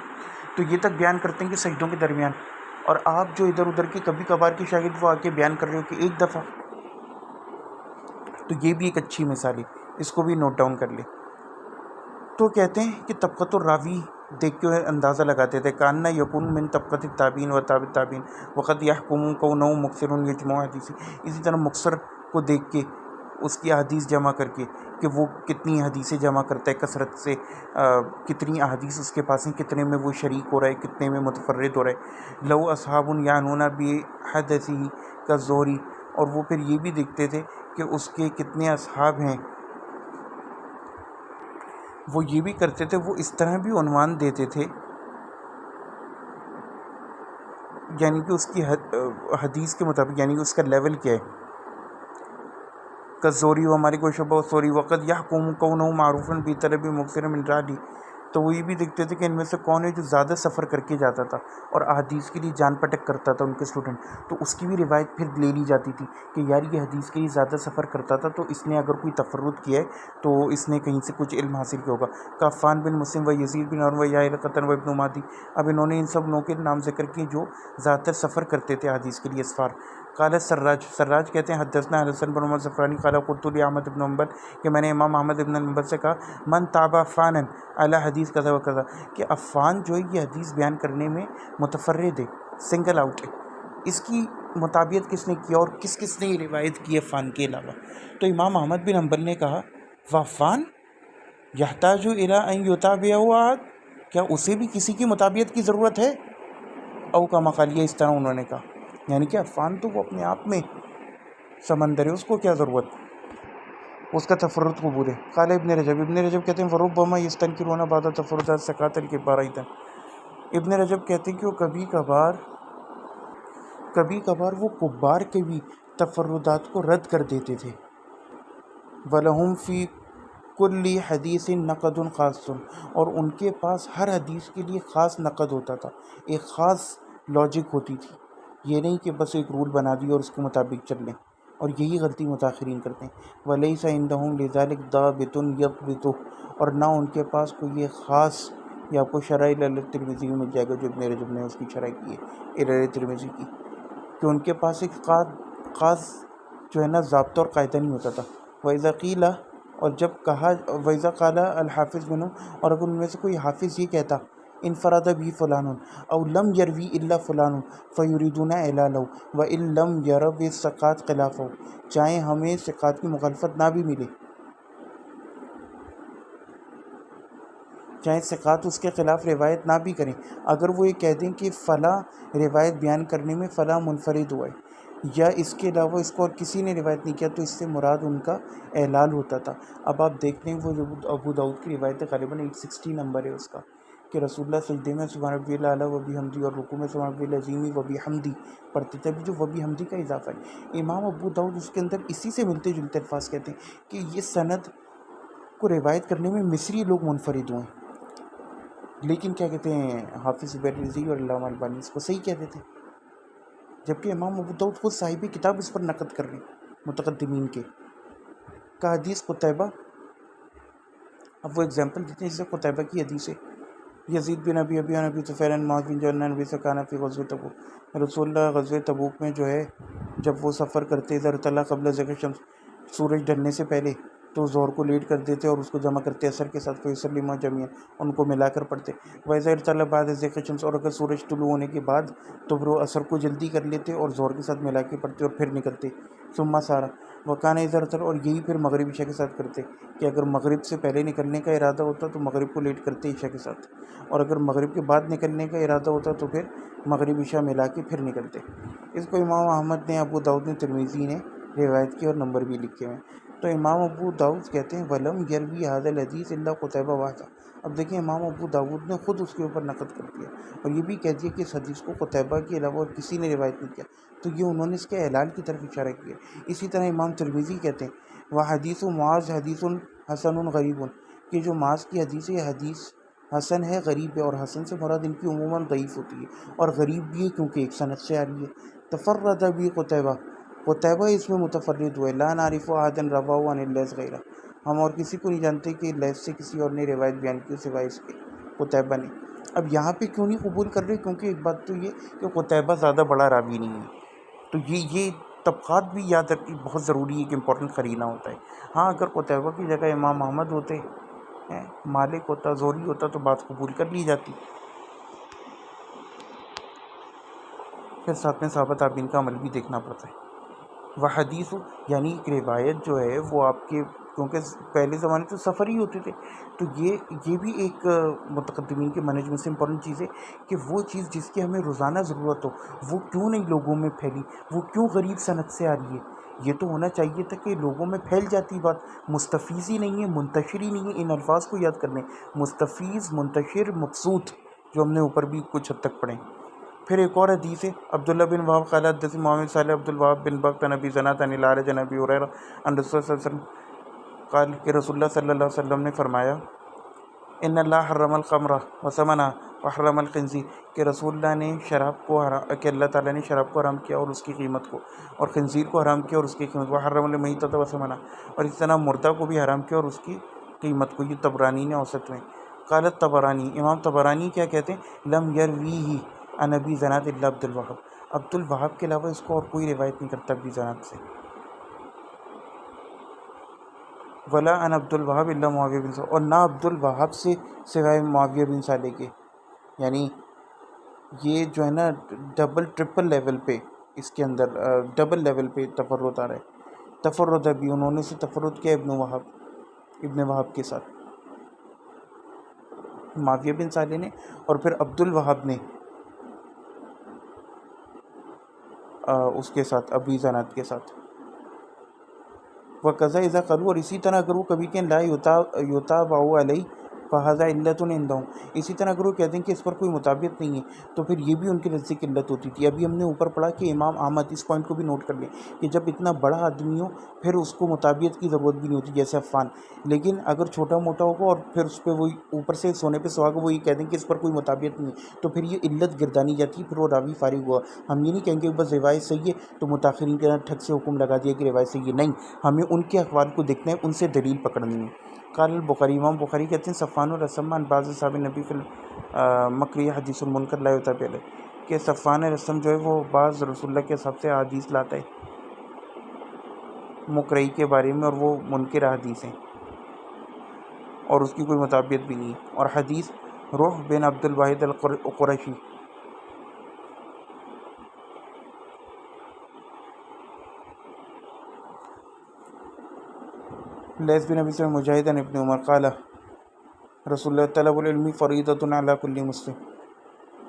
تو یہ تک بیان کرتے ہیں کہ سجدوں کے درمیان، اور آپ جو ادھر ادھر کے کبھی کبھار کے شاگرد وہ آ کے بیان کر رہے ہو کہ ایک دفعہ، تو یہ بھی ایک اچھی مثال ہے، اس کو بھی نوٹ ڈاؤن کر لیں۔ تو کہتے ہیں کہ طبقۃ الراوی دیکھ کے اندازہ لگاتے تھے کاننا یکون من طبقت التابعین و تابع التابعین وقد یحکم کونہ مکثر یجمع حدیث. اسی طرح مکثر کو دیکھ کے اس کی احادیث جمع کر کے کہ وہ کتنی حدیثیں جمع کرتا ہے کثرت سے، کتنی احادیث اس کے پاس ہیں، کتنے میں وہ شریک ہو رہا ہے، کتنے میں متفرد ہو رہا ہے. لو اصحاب یعنون بحدثہ کالزہری، اور وہ پھر یہ بھی دیکھتے تھے کہ اس کے کتنے اصحاب ہیں. وہ یہ بھی کرتے تھے، وہ اس طرح بھی عنوان دیتے تھے یعنی کہ اس کی حدیث کے مطابق، یعنی کہ اس کا لیول کیا ہے. کالزہری و ہماری کو شبہ سوری وقت یحکم کونہ معروفا بطلب مکثر من رحلہ. تو وہ یہ بھی دیکھتے تھے کہ ان میں سے کون ہے جو زیادہ سفر کر کے جاتا تھا اور احادیث کے لیے جان پٹک کرتا تھا ان کے اسٹوڈنٹ، تو اس کی بھی روایت پھر لے لی جاتی تھی کہ یار یہ حدیث کے لیے زیادہ سفر کرتا تھا تو اس نے اگر کوئی تفرد کیا ہے تو اس نے کہیں سے کچھ علم حاصل کیا ہوگا. عفان بن مسلم و یزید بن ہارون و یحییٰ القطن و ابن مہدی. اب انہوں نے ان سب لوگوں کے نام ذکر کیے جو زیادہ تر سفر کرتے تھے حدیث کے لیے اسفار. قال سراج کہتے ہیں حدثنا حسن بن محمد زفرانی قال قلت لاحمد بن حنبل کہ میں نے امام احمد بن حنبل سے کہا من تابع عفانا علی حدیث کذا و کذا، کہ عفان جو ہے یہ حدیث بیان کرنے میں متفرد ہے، سنگل آؤٹ ہے، اس کی مطابعت کس نے کیا اور کس کس نے یہ روایت کی عفان کے علاوہ. تو امام احمد بن حنبل نے کہا وعفان یحتاج الی ان یتابعہ احد، کیا اسے بھی کسی کی مطابعت کی ضرورت ہے؟ او کا مقالیہ، اس طرح انہوں نے کہا، یعنی کہ عفان تو وہ اپنے آپ میں سمندر ہے، اس کو کیا ضرورت، اس کا تفرد قبول ہے. قال ابن رجب کہتے ہیں وربما یستنکرون بعض تفردات ثقات الکبار. ابن رجب کہتے ہیں کہ وہ کبھی کبھار وہ کبار کے بھی تفردات کو رد کر دیتے تھے. وَلَهُمْ فِي كُلِّ حَدِيثٍ نَقْدٌ خاص، اور ان کے پاس ہر حدیث کے لیے خاص نقد ہوتا تھا، ایک خاص لاجک ہوتی تھی. یہ نہیں کہ بس ایک رول بنا دیا اور اس کے مطابق چل لیں، اور یہی غلطی متاخرین کرتے ہیں. وَلَيْسَ عِنْدَهُمْ لِذَلِكَ ضَابِطٌ يَضْبِطُهُ، اور نہ ان کے پاس کوئی یہ خاص، یہ آپ کو شرح علل ترمذی میں مل جائے گا جو ابن رجب نے اس کی شرح کی ہے علل ترمذی کی، کہ ان کے پاس ایک خاص جو ہے نا ضابطہ اور قاعدہ نہیں ہوتا تھا. وَإِذَا قِيلَ، اور جب کہا، وَإِذَا قَالَ الْحَافِظُ مِنْهُمْ، اور اگر ان میں سے کوئی حافظ یہ کہتا انفراد بھی فلان او لم یروی الا فلان فیریدون اعلالہ وان لم یرو الثقات خلافہ، چاہے ہمیں ثقات کی مخالفت نہ بھی ملے، چاہے ثقات اس کے خلاف روایت نہ بھی کریں، اگر وہ یہ کہہ دیں کہ فلاں روایت بیان کرنے میں فلاں منفرد ہوا ہے یا اس کے علاوہ اس کو اور کسی نے روایت نہیں کیا، تو اس سے مراد ان کا اعلال ہوتا تھا. اب آپ دیکھتے ہیں وہ جو ابو داؤد کی روایت ہے غالباً 860 نمبر ہے اس کا، کہ رسول اللہ سجدے میں سبحان ربی الاعلیٰ و بحمدی، اور رکوع میں سبحان ربی العظیم و بحمدی پڑھتے تھے. جو و بحمدی کا اضافہ ہے، امام ابو داؤد اس کے اندر اسی سے ملتے جلتے الفاظ کہتے ہیں کہ یہ سند کو روایت کرنے میں مصری لوگ منفرد ہوئے ہیں. لیکن کیا کہتے ہیں حافظ بیرلزی اور علامہ البانی اس کو صحیح کہتے تھے، جبکہ امام ابو داؤد خود صاحب کتاب اس پر نقد کر رہے ہیں متقدمین کے. کا حدیث قتیبہ، اب وہ اگزامپل دیتے ہیں جیسے قتیبہ کی حدیث ہے یزید بن ابی نبی طفیل معاذ بن جبل نبی سے کانا فی غزوہ تبوک، رسول اللہ غزوہ تبوک میں جو ہے جب وہ سفر کرتے ادھر طلع قبل ذکر شمس، سورج ڈھلنے سے پہلے، تو ظہر کو لیٹ کر دیتے اور اس کو جمع کرتے عصر کے ساتھ، فیسلم جميعا، ان کو ملا کر پڑھتے. ویسے طلع بعد ذکر شمس، اور اگر سورج طلوع ہونے کے بعد تو پھر وہ عصر کو جلدی کر لیتے اور ظہر کے ساتھ ملا کے پڑھتے اور پھر نکلتے. ثم سارا وکان ادھر طلع، اور یہی پھر مغرب عشاء کے ساتھ کرتے کہ اگر مغرب سے پہلے نکلنے کا ارادہ ہوتا تو مغرب کو لیٹ کرتے عشاء کے ساتھ، اور اگر مغرب کے بعد نکلنے کا ارادہ ہوتا تو پھر مغرب عشاء ملا کے پھر نکلتے. اس کو امام احمد نے، ابو داؤد نے، ترمذی نے روایت کی اور نمبر بھی لکھے ہوئے ہیں. تو امام ابو داؤد کہتے ہیں ولم یروی ھذا الحدیث الا قتیبہ وحدہ. اب دیکھیں امام ابو داؤد نے خود اس کے اوپر نقد کر دیا اور یہ بھی کہہ دیا کہ اس حدیث کو قتیبہ کے علاوہ اور کسی نے روایت نہیں کیا، تو یہ انہوں نے اس کے اعلال کی طرف اشارہ کیا. اسی طرح امام ترمذی کہتے ہیں وحدیث معاذ حدیث حسن غریب، کہ جو معاذ کی حدیث ہے یہ حدیث حسن ہے، غریب ہے، اور حسن سے مراد ان کی عموماً ضعیف ہوتی ہے، اور غریب بھی ہے کیونکہ ایک سند سے آ رہی ہے. تفرد بھی قتیبہ اس میں متفرد ہوئے. لا نعرف احدا رواہ عن اللیث غیرہ، ہم اور کسی کو نہیں جانتے کہ لیث سے کسی اور نے روایت بیان کی سوائے اس کے قتیبہ نے. اب یہاں پہ کیوں نہیں قبول کر رہے؟ کیونکہ ایک بات تو یہ کہ قتیبہ زیادہ بڑا راوی نہیں ہے، تو یہ طبقات بھی یاد رکھنا بہت ضروری ہے کہ امپورٹنٹ قرینہ ہوتا ہے. ہاں اگر قتیبہ کی جگہ امام احمد ہوتے مالک ہوتا، زوری ہوتا تو بات قبول کر لی جاتی. پھر ساتھ میں صحابہ تابعین کا عمل بھی دیکھنا پڑتا ہے. وہ حدیث یعنی ایک روایت جو ہے وہ آپ کے، کیونکہ پہلے زمانے تو سفر ہی ہوتے تھے، تو یہ بھی ایک متقدمین کے منہج میں سے امپورٹنٹ چیز ہے کہ وہ چیز جس کی ہمیں روزانہ ضرورت ہو وہ کیوں نہیں لوگوں میں پھیلی، وہ کیوں غریب سند سے آ رہی ہے. یہ تو ہونا چاہیے تھا کہ لوگوں میں پھیل جاتی بات. مستفیض ہی نہیں ہے، منتشر ہی نہیں ہے. ان الفاظ کو یاد کرنے، مستفیض، منتشر، مبسوط، جو ہم نے اوپر بھی کچھ حد تک پڑھیں. پھر ایک اور حدیث ہے، عبداللہ بن وہب قال حدثني محمد صالح عبد الوهاب بن بکر عن ابی زناد عن الاعرج عن ابی ہریرہ عن رسول اللہ صلی اللہ علیہ وسلم قال کہ رسول اللہ صلی اللہ علیہ وسلم نے فرمایا ان اللہ حرم الخمر وثمنہ وحرم الخنزیر، کہ رسول اللہ نے شراب کو کہ اللہ تعالیٰ نے شراب کو حرام کیا اور اس کی قیمت کو، اور خنزیر کو حرام کیا اور اس کی قیمت، وحرم المیتۃ وثمنہ، اور اس طرح مردہ کو بھی حرام کیا اور اس کی قیمت کو. یہ طبرانی نے اوسط میں. قالت طبرانی، امام طبرانی کیا کہتے ہیں، لم یرویہ عن ابی زناد الا عبد الوہاب، عبد الوہاب کے علاوہ اس کو اور کوئی روایت نہیں کرتا ابی زناد سے. ولا عن عبد الوہاب الا معاویہ بن صالح، اور نہ عبد الوہاب سے سوائے معاویہ بن صالح کے. یعنی یہ جو ہے نا ڈبل ٹرپل لیول پہ، اس کے اندر ڈبل لیول پہ تفرد آ رہا ہے. تفرد ابھی انہوں نے سے تفرد کیا ابن وہاب کے ساتھ، معاویہ بن صالح نے، اور پھر عبد الوہاب نے اس کے ساتھ ابی زناد کے ساتھ. وَقَذَا اِذَا قَالُوا، اور اسی طرح اگر وہ کبھی کہیں لا یُتَابَعُ عَلَیہ فَهَذَا عِلَّةٌ عِندَهُمْ، اسی طرح اگر وہ کہتے ہیں کہ اس پر کوئی مطابقت نہیں ہے تو پھر یہ بھی ان کے نزدیک علت ہوتی تھی. ابھی ہم نے اوپر پڑھا کہ امام احمد، اس پوائنٹ کو بھی نوٹ کر لیں کہ جب اتنا بڑا آدمی ہو پھر اس کو مطابقت کی ضرورت بھی نہیں ہوتی جیسے عفان، لیکن اگر چھوٹا موٹا ہوگا اور پھر اس پہ وہی اوپر سے سونے پہ سہاگا وہ یہ کہہ دیں کہ اس پر کوئی مطابقت نہیں ہے تو پھر یہ علت گردانی جاتی ہے، پھر وہ راوی فارغ ہوا. ہم یہ نہیں کہیں گے بس روایت صحیح ہے تو متاخرین کے ٹھگ سے حکم لگا دیا کہ روایت صحیح ہے، نہیں، ہمیں ان کے اقوال کو دیکھنا ہے، ان سے دلیل پکڑنی ہے. قال البخاری، امام بخاری کہتے ہیں صفوان الرسم عن بعض اصحاب النبی فی المکری حدیث المنکر لا یتابع علیہ، کہ صفوان الرسم جو ہے وہ بعض رسول اللہ کے حساب سے حدیث لاتا ہے مکرئی کے بارے میں، اور وہ منکر حدیث ہیں اور اس کی کوئی مطابقت بھی نہیں ہے. اور حدیث روح بن عبد الواحد القرشی، لیث بن ابی سلمہ مجاہد عن ابن عمر قال رسول اللہ طلب العلم فریضۃ علی کل مسلم.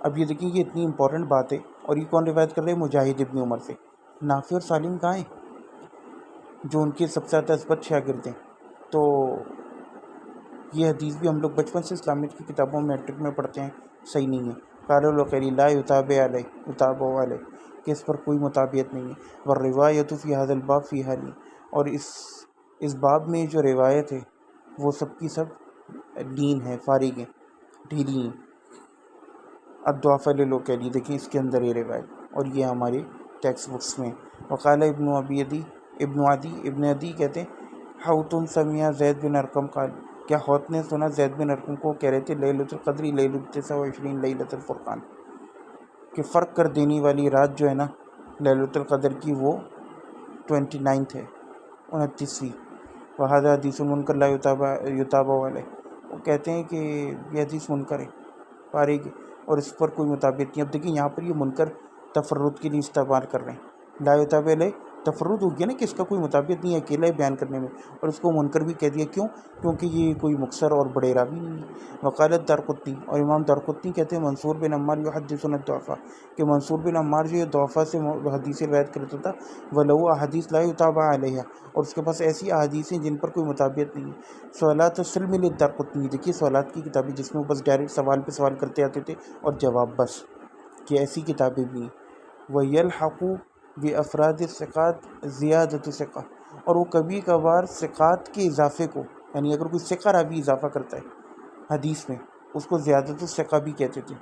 اب یہ دیکھیں یہ اتنی امپورٹنٹ بات ہے، اور یہ کون روایت کر رہے ہیں، مجاہد ابن عمر سے. نافع اور سالم کہاں ہیں جو ان کے سب سے زیادہ اثبت شاگرد ہیں؟ تو یہ حدیث بھی ہم لوگ بچپن سے اسلامیت کی کتابوں میں میٹرک میں پڑھتے ہیں، صحیح نہیں ہے. قال الوقیلی لا یتابع علیہ، کہ اس پر کوئی مطابقت نہیں ہے. والروایت فی ھذا الباب فی حالی، اور اس باب میں جو روایت ہے وہ سب کی سب لین ہے، فارغ ہیں، ڈھیلی ہیں. الضعفاء للوکیلی، دیکھیں اس کے اندر یہ روایت، اور یہ ہمارے ٹیکسٹ بکس میں. وقال ابن عدی کہتے ہیں حوتن سمع زید بن ارقم قال، کیا حوت نے سنا زید بن ارقم کو کہہ رہے تھے لیلۃ القدر لیلۃ 29 لیلۃ الفرقان، کہ فرق کر دینے والی رات جو ہے نا لیلۃ القدر کی وہ 29 ہے، 29ویں. وہذا حدیث منکر لا یتابع علیہ، وہ کہتے ہیں کہ یہ حدیث منکر ہے، فارغ ہے، اور اس پر کوئی مطابقت نہیں. اب دیکھیں یہاں پر یہ منکر تفرد کے لیے استعمال کر رہے ہیں. لا یتابع علیہ تفرد ہو گیا نا کہ اس کا کوئی مطابقت نہیں ہے اکیلا ہی بیان کرنے میں، اور اس کو منکر بھی کہہ دیا. کیوں؟ کیونکہ یہ کوئی مکثر اور بڑے راوی نہیں ہے. وقالت دارقطنی، اور امام دارقطنی کہتے ہیں منصور بن عمار یحدثنا الضعفاء، کہ منصور بن عمار جو ضعفاء سے حدیث روایت کرتا تھا. ولو احادیث لا یتابع علیہ، اور اس کے پاس ایسی احادیث ہیں جن پر کوئی مطابقت نہیں ہے. سوالات السلم للدارقطنی، دیکھیے سوالات کی کتابیں جس میں بس ڈائریکٹ سوال پہ سوال کرتے آتے تھے اور جواب بس، کہ ایسی کتابیں بھی ہیں. وَيَلْحَقُ بِأَفْرَادِ الثِّقَاتِ زِيَادَةُ ثِقَہ، اور وہ کبھی کبھار ثقات کے اضافے کو، یعنی اگر کوئی ثقہ راوی اضافہ کرتا ہے حدیث میں اس کو زیادۃ الثقہ بھی کہتے تھے.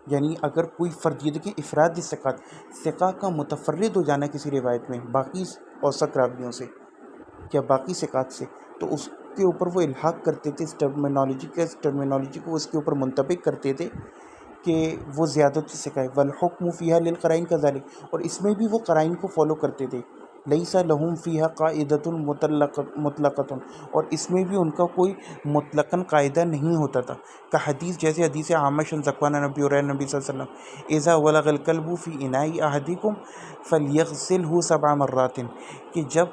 یعنی اگر کوئی فرد، یہ دیکھیں افراد ثقات، ثقہ کا متفرد ہو جانا کسی روایت میں باقی اوثق راویوں سے یا باقی ثقات سے، تو اس کے اوپر وہ الحاق کرتے تھے، اس ٹرمینالوجی کو اس کے اوپر منطبق کرتے تھے کہ وہ زیادت ثقہ ہے. والحکم فیہا للقرائن کذالک، اور اس میں بھی وہ قرائن کو فالو کرتے تھے لیس لہم فیہا قاعدۃ مطلقۃ، اور اس میں بھی ان کا کوئی مطلقاً قاعدہ نہیں ہوتا تھا، کا حدیث جیسے حدیث عامش ذکوان نبی اور نبی صلی اللہ علیہ وسلم اذا ولغ الکلب فی اناء احدکم فلیغسلہ 7 مرات، کہ جب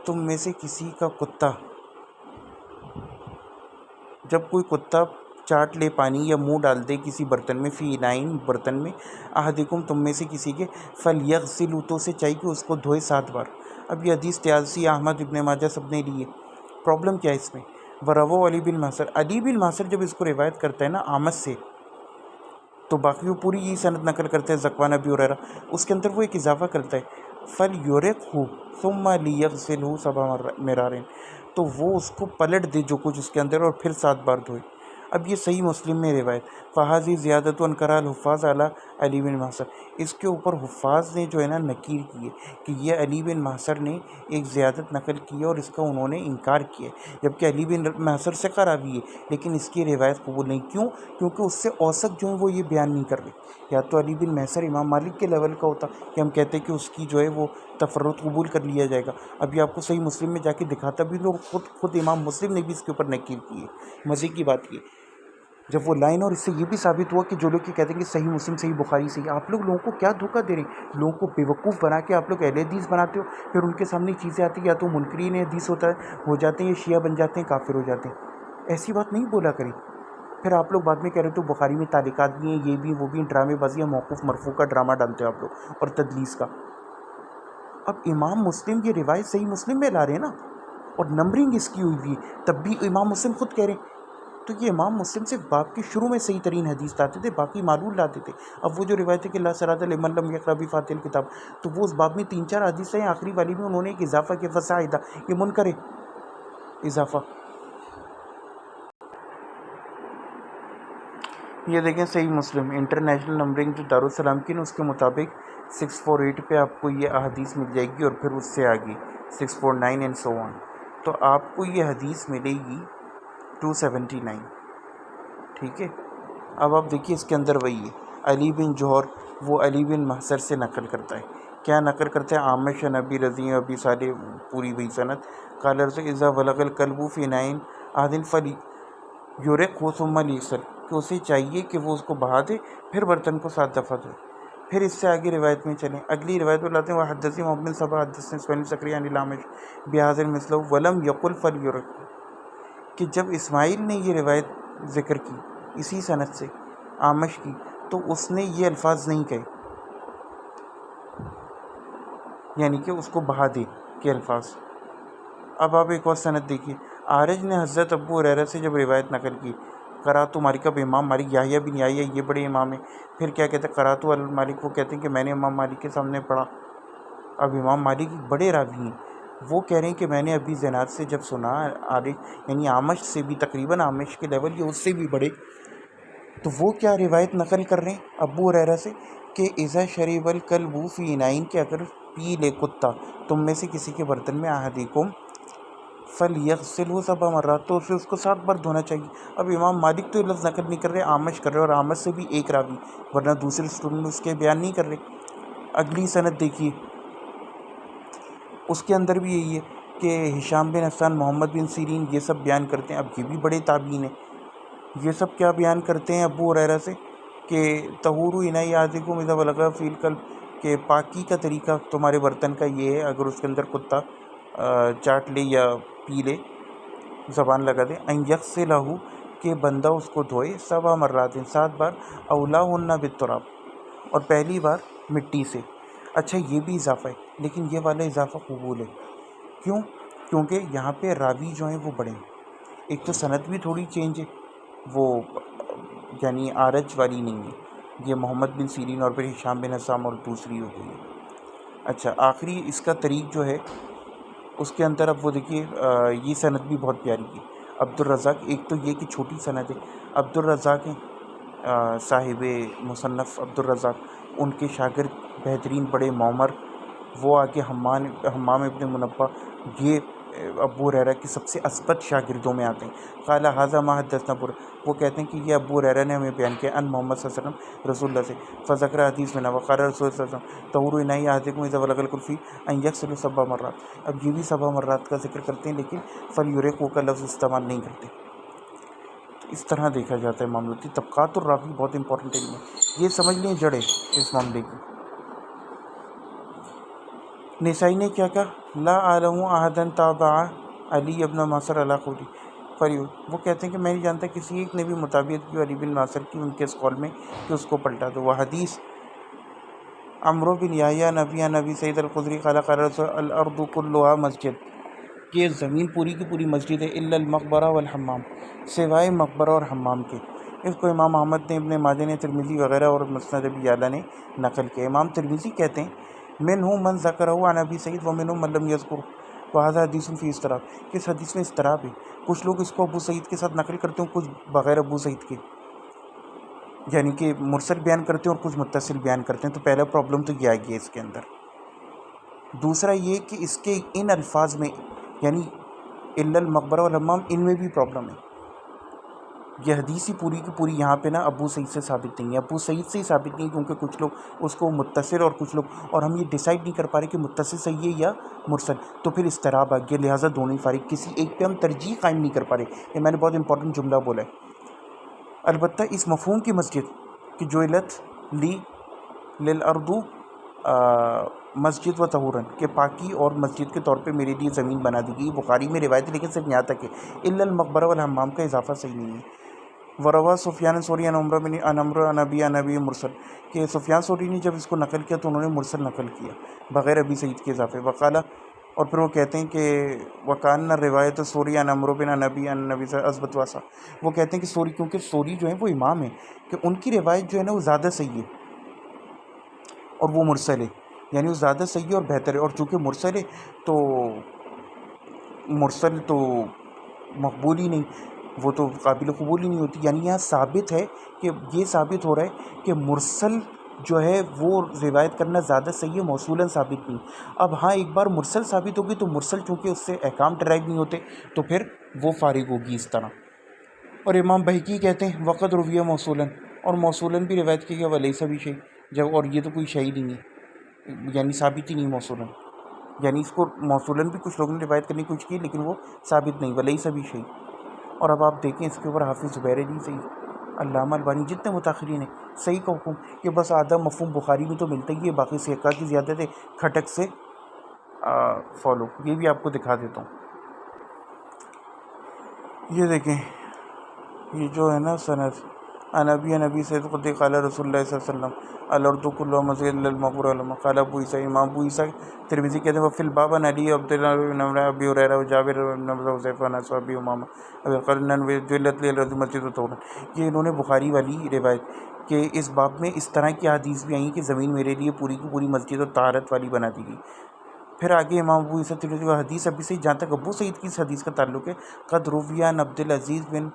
کوئی کتا چاٹ لے پانی یا منہ ڈال دے کسی برتن میں، فی انائن برتن میں، احدکم تم میں سے کسی کے، فلیغسلہ تو اسے چاہیے کہ اس کو دھوئے 7 بار۔ اب یہ حدیث طیالسی، احمد، ابن ماجہ سب نے لی ہے۔ پرابلم کیا ہے اس میں؟ وروہ علی بن محصر، علی بن محصر جب اس کو روایت کرتا ہے نا آمد سے، تو باقی وہ پوری یہ سند نقل کرتے ہیں زکوان ابی ہریرہ، اس کے اندر وہ ایک اضافہ کرتا ہے فلیورقہ ثم لیغسلہ 7 مرار، تو وہ اس کو پلٹ دے جو کچھ اس کے اندر اور پھر 7 بار دھوئے۔ اب یہ صحیح مسلم میں روایت، فہذی زیادت انکرہ الحفاظ علی علی بن محصر، اس کے اوپر حفاظ نے جو ہے نا نکیر کی ہے کہ یہ علی بن محصر نے ایک زیادت نقل کی ہے اور اس کا انہوں نے انکار کیا ہے، جبکہ علی بن محصر سے راوی ہے لیکن اس کی روایت قبول نہیں، کیوں؟ کیونکہ اس سے اوثق جو ہے وہ یہ بیان نہیں کر رہے۔ یا تو علی بن محصر امام مالک کے لیول کا ہوتا کہ ہم کہتے کہ اس کی جو ہے وہ تفرد قبول کر لیا جائے گا، اب یہ آپ کو صحیح مسلم میں جا کے دکھاتا بھی لوگ، خود امام مسلم نے بھی اس کے اوپر نکیر کی ہے۔ مزے کی بات یہ جب وہ لائن، اور اس سے یہ بھی ثابت ہوا کہ جو لوگ یہ کہتے ہیں کہ صحیح مسلم، صحیح بخاری، صحیح، آپ لوگوں کو کیا دھوکہ دے رہے ہیں؟ لوگوں کو بیوقوف بنا کے آپ لوگ اہل حدیث بناتے ہو، پھر ان کے سامنے چیزیں آتی ہیں یا تو منکرین حدیث ہو جاتے ہیں یا شیعہ بن جاتے ہیں، کافر ہو جاتے ہیں۔ ایسی بات نہیں بولا کریں۔ پھر آپ لوگ بعد میں کہہ رہے تو بخاری میں تعلیقات بھی ہیں، یہ بھی وہ بھی، ڈرامے بازیاں، موقوف مرفوع کا ڈرامہ ڈالتے ہو آپ لوگ، اور تدلیس کا۔ اب امام مسلم یہ روایت صحیح مسلم میں لا رہے ہیں نا، اور نمبرنگ اس کی ہوئی ہے، تب بھی امام مسلم خود کہہ رہے ہیں، تو یہ امام مسلم سے باب کے شروع میں صحیح ترین حدیث لاتے تھے، باقی معلول لاتے تھے۔ اب وہ جو روایت ہے کہ لا صلاۃ لمن لم یقرأ بفاتحۃ الکتاب، تو وہ اس باب میں 3-4 حدیثیں ہیں، آخری والی میں انہوں نے ایک اضافہ کیا فصاعدہ، یہ منکر ہے اضافہ۔ یہ دیکھیں صحیح مسلم انٹرنیشنل نمبرنگ جو دارالسلام کی نا، اس کے مطابق 648 پہ آپ کو یہ احادیث مل جائے گی، اور پھر اس سے آگے 649 اینڈ سو آن، تو آپ کو یہ حدیث ملے گی 279۔ ٹھیک ہے، اب آپ دیکھیے اس کے اندر وہی ہے، علی بن جوہر وہ علی بن محصر سے نقل کرتا ہے، کیا نقل کرتا ہے؟ عامش نبی رضی ابی صالح، پوری وہی سند، قال رسول اذا ولغ الکلب فی اناء احد فلیورقہ ثم لیغسل، کہ اسے چاہیے کہ وہ اس کو بہا دے پھر برتن کو 7 دفعہ دھوئے۔ پھر اس سے آگے روایت میں چلیں، اگلی روایت میں لاتے ہیں وحدثنی محمد بن صباح حدثنا اسماعیل بن زکریا عن الاعمش بہذا المثل ولم یقل فلیورقہ، کہ جب اسماعیل نے یہ روایت ذکر کی اسی سند سے اعمش کی، تو اس نے یہ الفاظ نہیں کہے، یعنی کہ اس کو بہا دے کے الفاظ۔ اب آپ ایک اور سند دیکھیے، اعرج نے حضرت ابو ہریرہ سے جب روایت نقل کی، قرأت مالک، اب امام مالک یحییٰ بن یحییٰ یہ بڑے امام ہیں، پھر کیا کہتے ہیں قرأت علی مالک، وہ کہتے ہیں کہ میں نے امام مالک کے سامنے پڑھا۔ اب امام مالک بڑے راوی ہیں، وہ کہہ رہے ہیں کہ میں نے ابھی زناد سے جب سنا، یعنی عامش سے بھی تقریباً عامش کے لیول یہ اس سے بھی بڑے، تو وہ کیا روایت نقل کر رہے ہیں ابو ہریرہ سے کہ اذا شرب الکلب فی اناء، کہ اگر پی لے کتا تم میں سے کسی کے برتن میں، احدکم فلیغسلہ 7 مرات، تو اسے اس کو 7 بار دھونا چاہیے۔ اب امام مالک تو لفظ نقل نہیں کر رہے، عامش کر رہے، اور عامش سے بھی ایک راوی، ورنہ دوسرے اسٹوڈنٹ اس کے بیان نہیں کر رہے۔ اگلی سند دیکھیے، اس کے اندر بھی یہی ہے کہ ہشام بن حسان، محمد بن سیرین یہ سب بیان کرتے ہیں۔ اب یہ بھی بڑے تابعین ہیں، یہ سب کیا بیان کرتے ہیں ابو ہریرہ سے کہ طہور اناء احدکم اذا ولغ فیہ الکلب، کہ پاکی کا طریقہ تمہارے برتن کا یہ ہے اگر اس کے اندر کتا چاٹ لے یا پی لے، زبان لگا دے، ان یغسلہ، کہ بندہ اس کو دھوئے 7 مرات 7 بار، اولاہن بالتراب، اور پہلی بار مٹی سے۔ اچھا یہ بھی اضافہ ہے، لیکن یہ والا اضافہ قبول ہے، کیوں؟ کیونکہ یہاں پہ راوی جو ہیں وہ بڑے ہیں، ایک تو سند بھی تھوڑی چینج ہے، وہ یعنی اعرج والی نہیں ہے، یہ محمد بن سیرین اور پھر ہشام بن حسام اور دوسری ہو گئی ہے۔ اچھا آخری اس کا طریق جو ہے اس کے اندر اب وہ دیکھیے، یہ سند بھی بہت پیاری ہے، عبدالرزاق، ایک تو یہ کہ چھوٹی سند ہے، عبدالرزاق ہیں صاحب مصنف عبدالرزاق، ان کے شاگرد بہترین بڑے معمر، وہ آ کے حمام ابن منبہ، یہ ابو ہریرہ کے سب سے اثبت شاگردوں میں آتے ہیں۔ قال ھذا ما حدثنا ابو، وہ کہتے ہیں کہ یہ ابو ہریرہ نے ہمیں بیان کیا ان محمد صلی اللہ علیہ وسلم رسول اللہ سے، فذکر حدیث میں نہ وقال رسول اللہ صلی اللہ علیہ وسلم طہور اناء احدکم اذا بلغ الکلفی ان یغسل 7 مرات۔ اب یہ بھی 7 مرات کا ذکر کرتے ہیں لیکن فلیرقوا کا لفظ استعمال نہیں کرتے۔ اس طرح دیکھا جاتا ہے معاملہ۔ طبقات الراوی بہت امپورٹنٹ علم ہے، یہ سمجھ لیں جڑے اس معاملے کی۔ نسائی نے کیا کہا؟ لا اعلم احدا تابع علی ابن معصر علی قولی فریو، وہ کہتے ہیں کہ میں نہیں جانتا کسی ایک نے بھی مطابقت کی علی بن معصر کی ان کے اس قول میں کہ اس کو پلٹا دو۔ وہ حدیث عمرو بن یحییٰ نبی نبی سعید الخدری قال قال رسول الارض کلها مسجد، کہ زمین پوری کی پوری مسجد ہے الا المقبرہ والحمام، سوائے مقبرہ اور حمام کے۔ اس کو امام احمد نے، ابن ماجہ نے، ترمذی وغیرہ اور مسند ابی یعلا نے نقل کیا۔ امام ترمذی کہتے ہیں منہم من ذکرہ عن ابی سعید ومنہم من لم یذکرہ وہذا حدیث فی اضطراب، کہ اس حدیث میں اضطراب ہے، کچھ لوگ اس کو ابو سعید کے ساتھ نقل کرتے ہیں، کچھ بغیر ابو سعید کے، یعنی کہ مرسل بیان کرتے ہیں اور کچھ متصل بیان کرتے ہیں۔ تو پہلا پرابلم تو یہ آ گیا اس کے اندر۔ دوسرا یہ کہ اس کے ان الفاظ میں یعنی الا المقبرہ والحمام، ان میں بھی پرابلم ہے۔ یہ حدیث ہی پوری کی پوری یہاں پہ نا ابو سعید سے ثابت نہیں ہے، ابو سعید سے ہی ثابت نہیں ہے، کیونکہ کچھ لوگ اس کو متصل اور کچھ لوگ، اور ہم یہ ڈیسائیڈ نہیں کر پا رہے کہ متصل صحیح ہے یا مرسل، تو پھر اضطراب آ گیا، لہٰذا دونوں ہی فارغ، کسی ایک پہ ہم ترجیح قائم نہیں کر پا رہے۔ یہ میں نے بہت امپورٹنٹ جملہ بولا ہے۔ البتہ اس مفہوم کی مسجد کہ جعلت لی للارض مسجد و طہورن، کہ پاکی اور مسجد کے طور پہ میرے لیے زمین بنا دی گئی، بخاری میں روایت ہے لیکن صرف یہاں تک ہے، الا المقبرہ والحمام کا اضافہ صحیح نہیں ہے۔ وروا سفیان ثوری عن عمرو بن عن عمرو عن ابی مرسل، کہ سفیان ثوری نے جب اس کو نقل کیا تو انہوں نے مرسل نقل کیا بغیر ابی سعید کے اضافے۔ وقالا، اور پھر وہ کہتے ہیں کہ وکان روایت ثوری عن عمرو بن عن نبی سے اثبت واسا، وہ کہتے ہیں کہ ثوری، کیونکہ ثوری جو ہیں وہ امام ہیں، کہ ان کی روایت جو ہے نا وہ زیادہ صحیح ہے اور وہ مرسل ہے، یعنی وہ زیادہ صحیح ہے اور بہتر ہے، اور چونکہ مرسل ہے تو مرسل تو مقبول ہی نہیں، وہ تو قابل قبول ہی نہیں ہوتی۔ یعنی یہاں ثابت ہے کہ یہ ثابت ہو رہا ہے کہ مرسل جو ہے وہ روایت کرنا زیادہ صحیح ہے، موصولاً ثابت نہیں۔ اب ہاں ایک بار مرسل ثابت ہوگی تو مرسل چونکہ اس سے احکام ڈرائیو نہیں ہوتے تو پھر وہ فارغ ہوگی اس طرح۔ اور امام بہقی کہتے ہیں وقت رویہ موصولاً، اور موصولاً بھی روایت کی گیا ولیسا بھی شیء، جب اور یہ تو کوئی شیء نہیں ہے، یعنی ثابت ہی نہیں موصولاً، یعنی اس کو موصولاً بھی کچھ لوگوں نے روایت کرنے کی کوشش کی لیکن وہ ثابت نہیں، ولیسا بھی شیء۔ اور اب آپ دیکھیں اس کے اوپر حافظ زبیر علی صحیح، علامہ البانی، جتنے متاخرین ہیں، صحیح کا حکم کہ بس آدھا مفہوم بخاری میں تو ملتا ہی ہے، باقی سیکا کی زیادت ہے، کھٹک سے فالو۔ یہ بھی آپ کو دکھا دیتا ہوں، یہ دیکھیں، یہ جو ہے نا سند نبی سید قدی قال رسول اللہ صلی اللہ علیہ وسلم الارض کلها مسجد الا المقبرہ والحمام قال ابو عیسیٰ، امام ابو عیسیٰ ترمذی کہتے ہیں وفی الباب عن علی عبد اللہ بن عمرو ابی ہریرہ وجابر بن حذیفہ انس ابی امامہ ابی قرن وجلت لی الارض مسجد و طہورا، یہ انہوں نے بخاری والی روایت کہ اس باب میں اس طرح کی حدیث بھی آئیں کہ زمین میرے لیے پوری کی پوری مسجد اور طہارت والی بنا دی گئی۔ پھر آگے امام ابو عیسیٰ ترمذی و حدیث ابی سعید، جہاں تک ابو سعید کی اس حدیث کا تعلق ہے، قد روی عن عبد العزیز بن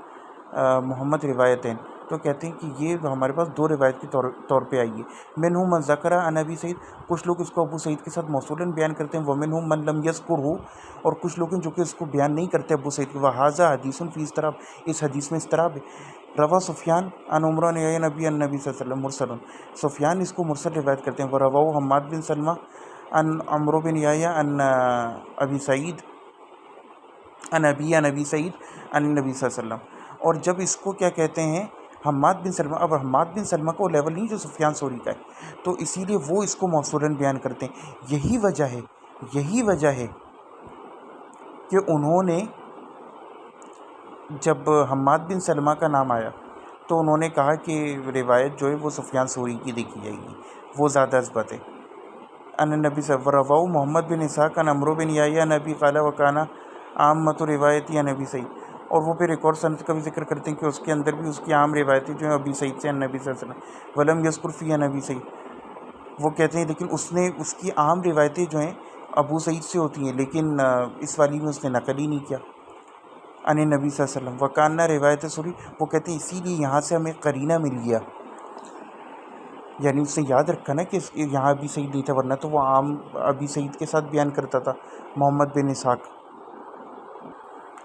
محمد روایتین، تو کہتے ہیں کہ یہ ہمارے پاس دو روایت کے طور پہ آئی ہے۔ منہم من ذکر عن ابی سعید، کچھ لوگ اس کو ابو سعید کے ساتھ موصولاً بیان کرتے ہیں، ومنہم من لم یذکرہ، اور کچھ لوگ ہیں جو کہ اس کو بیان نہیں کرتے ابو سعید، وہذا حدیث فی اضطراب، اس حدیث میں اضطراب ہے۔ روا سفیان عن عمرو عن نبی صلی اللہ علیہ وسلم مرسل، سفیان اس کو مرسل روایت کرتے ہیں۔ ورواہ حماد بن سلمہ عن عمرو بن یحییٰ عن ابی سعید عن ابی سعید عن نبی صلی اللہ علیہ وسلم، اور جب اس کو کیا کہتے ہیں حماد بن سلمہ، اب حماد بن سلمہ کا وہ لیول نہیں جو سفیان ثوری کا ہے، تو اسی لیے وہ اس کو موصولاً بیان کرتے ہیں۔ یہی وجہ ہے کہ انہوں نے جب حماد بن سلمہ کا نام آیا تو انہوں نے کہا کہ روایت جو ہے وہ سفیان ثوری کی دیکھی جائے گی، وہ زیادہ اثبت ہے۔ ان نبی صلی اللہ علیہ وسلم محمد بن اسحاق عن عمرو بن یحییٰ نبی قال وکانا عامۃ روایتی عن نبی سعید، اور وہ پھر ایک اور سند کا بھی ذکر کرتے ہیں کہ اس کے اندر بھی اس کی عام روایتیں جو ہیں ابی سعید سے نبی صلی اللہ علیہ وسلم ولم یذکر فیہا نبی سعید، وہ کہتے ہیں لیکن اس نے اس کی عام روایتیں جو ہیں ابو سعید سے ہوتی ہیں، لیکن اس والی میں اس نے نقل ہی نہیں کیا ان نبی صلی اللہ علیہ وسلم وکانہ روایت سوری، وہ کہتے ہیں اسی لیے یہاں سے ہمیں قرینہ مل گیا، یعنی اس نے یاد رکھا نا کہ یہاں ابی سعید نہیں تھا، ورنہ تو وہ عام ابی سعید کے ساتھ بیان کرتا تھا محمد بن اسحاق،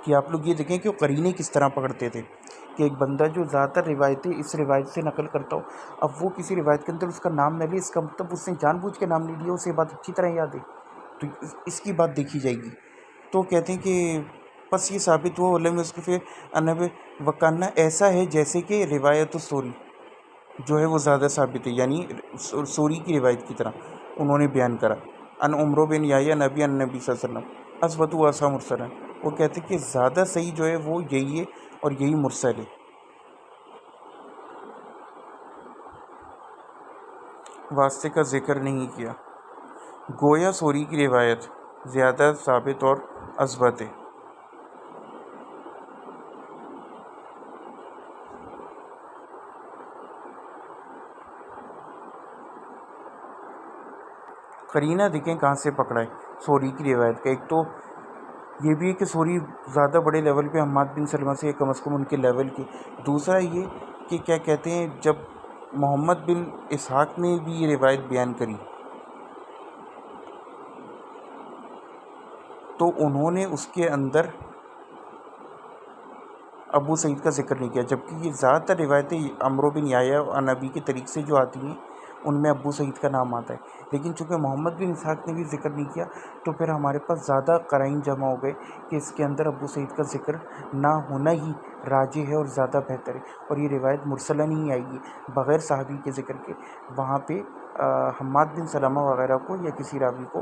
کہ آپ لوگ یہ دیکھیں کہ وہ قرینے کس طرح پکڑتے تھے کہ ایک بندہ جو زیادہ تر روایتیں اس روایت سے نقل کرتا ہو، اب وہ کسی روایت کے اندر اس کا نام نہ لے، اس کا مطلب اس نے جان بوجھ کے نام نہیں لیا، اسے بات اچھی طرح یاد ہے، تو اس کی بات دیکھی جائے گی۔ تو کہتے ہیں کہ بس یہ ثابت ہوا علم اس کے انب وکانہ ایسا ہے جیسے کہ روایت السوری جو ہے وہ زیادہ ثابت ہے، یعنی سوری کی روایت کی طرح انہوں نے بیان کرا ان عمرو بن یحییٰ نبی ان نبی صلی اللہ علیہ وسلم اثبت و اسا مرسل، وہ کہتے ہیں کہ زیادہ صحیح جو ہے وہ یہی ہے اور یہی مرسل ہے۔ واسطے کا ذکر نہیں کیا، گویا سوری کی روایت زیادہ ثابت اور اثبت ہے۔ قرینہ دیکھیں کہاں سے پکڑا ہے سوری کی روایت کا، ایک تو یہ بھی ہے کہ سوری زیادہ بڑے لیول پہ حماد بن سلمہ سے کم از کم ان کے لیول کی، دوسرا یہ کہ کیا کہتے ہیں جب محمد بن اسحاق نے بھی یہ روایت بیان کری تو انہوں نے اس کے اندر ابو سعید کا ذکر نہیں کیا، جبکہ یہ زیادہ تر روایتیں عمرو بن یحییٰ اور نبی کے طریق سے جو آتی ہیں ان میں ابو سعید کا نام آتا ہے، لیکن چونکہ محمد بن اسحاق نے بھی ذکر نہیں کیا تو پھر ہمارے پاس زیادہ قرائن جمع ہو گئے کہ اس کے اندر ابو سعید کا ذکر نہ ہونا ہی راجح ہے اور زیادہ بہتر ہے، اور یہ روایت مرسلہ نہیں آئے گی بغیر صحابی کے ذکر کے، وہاں پہ حماد بن سلمہ وغیرہ کو یا کسی راوی کو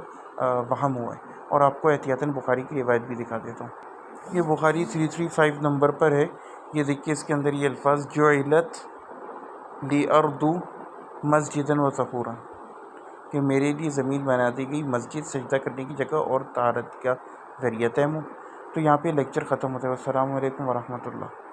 وہم ہوا ہے۔ اور آپ کو احتیاطاً بخاری کی روایت بھی دکھا دیتا ہوں، یہ بخاری 335 نمبر پر ہے، یہ دیکھیے اس کے اندر یہ الفاظ جعلت لِأَرْضُ مسجداً وطہورا، کہ میرے لیے زمین بنا دی گئی مسجد، سجدہ کرنے کی جگہ اور طہارت کا ذریعہ تیمم۔ تو یہاں پہ لیکچر ختم ہوتا ہے۔ السلام علیکم ورحمۃ اللہ۔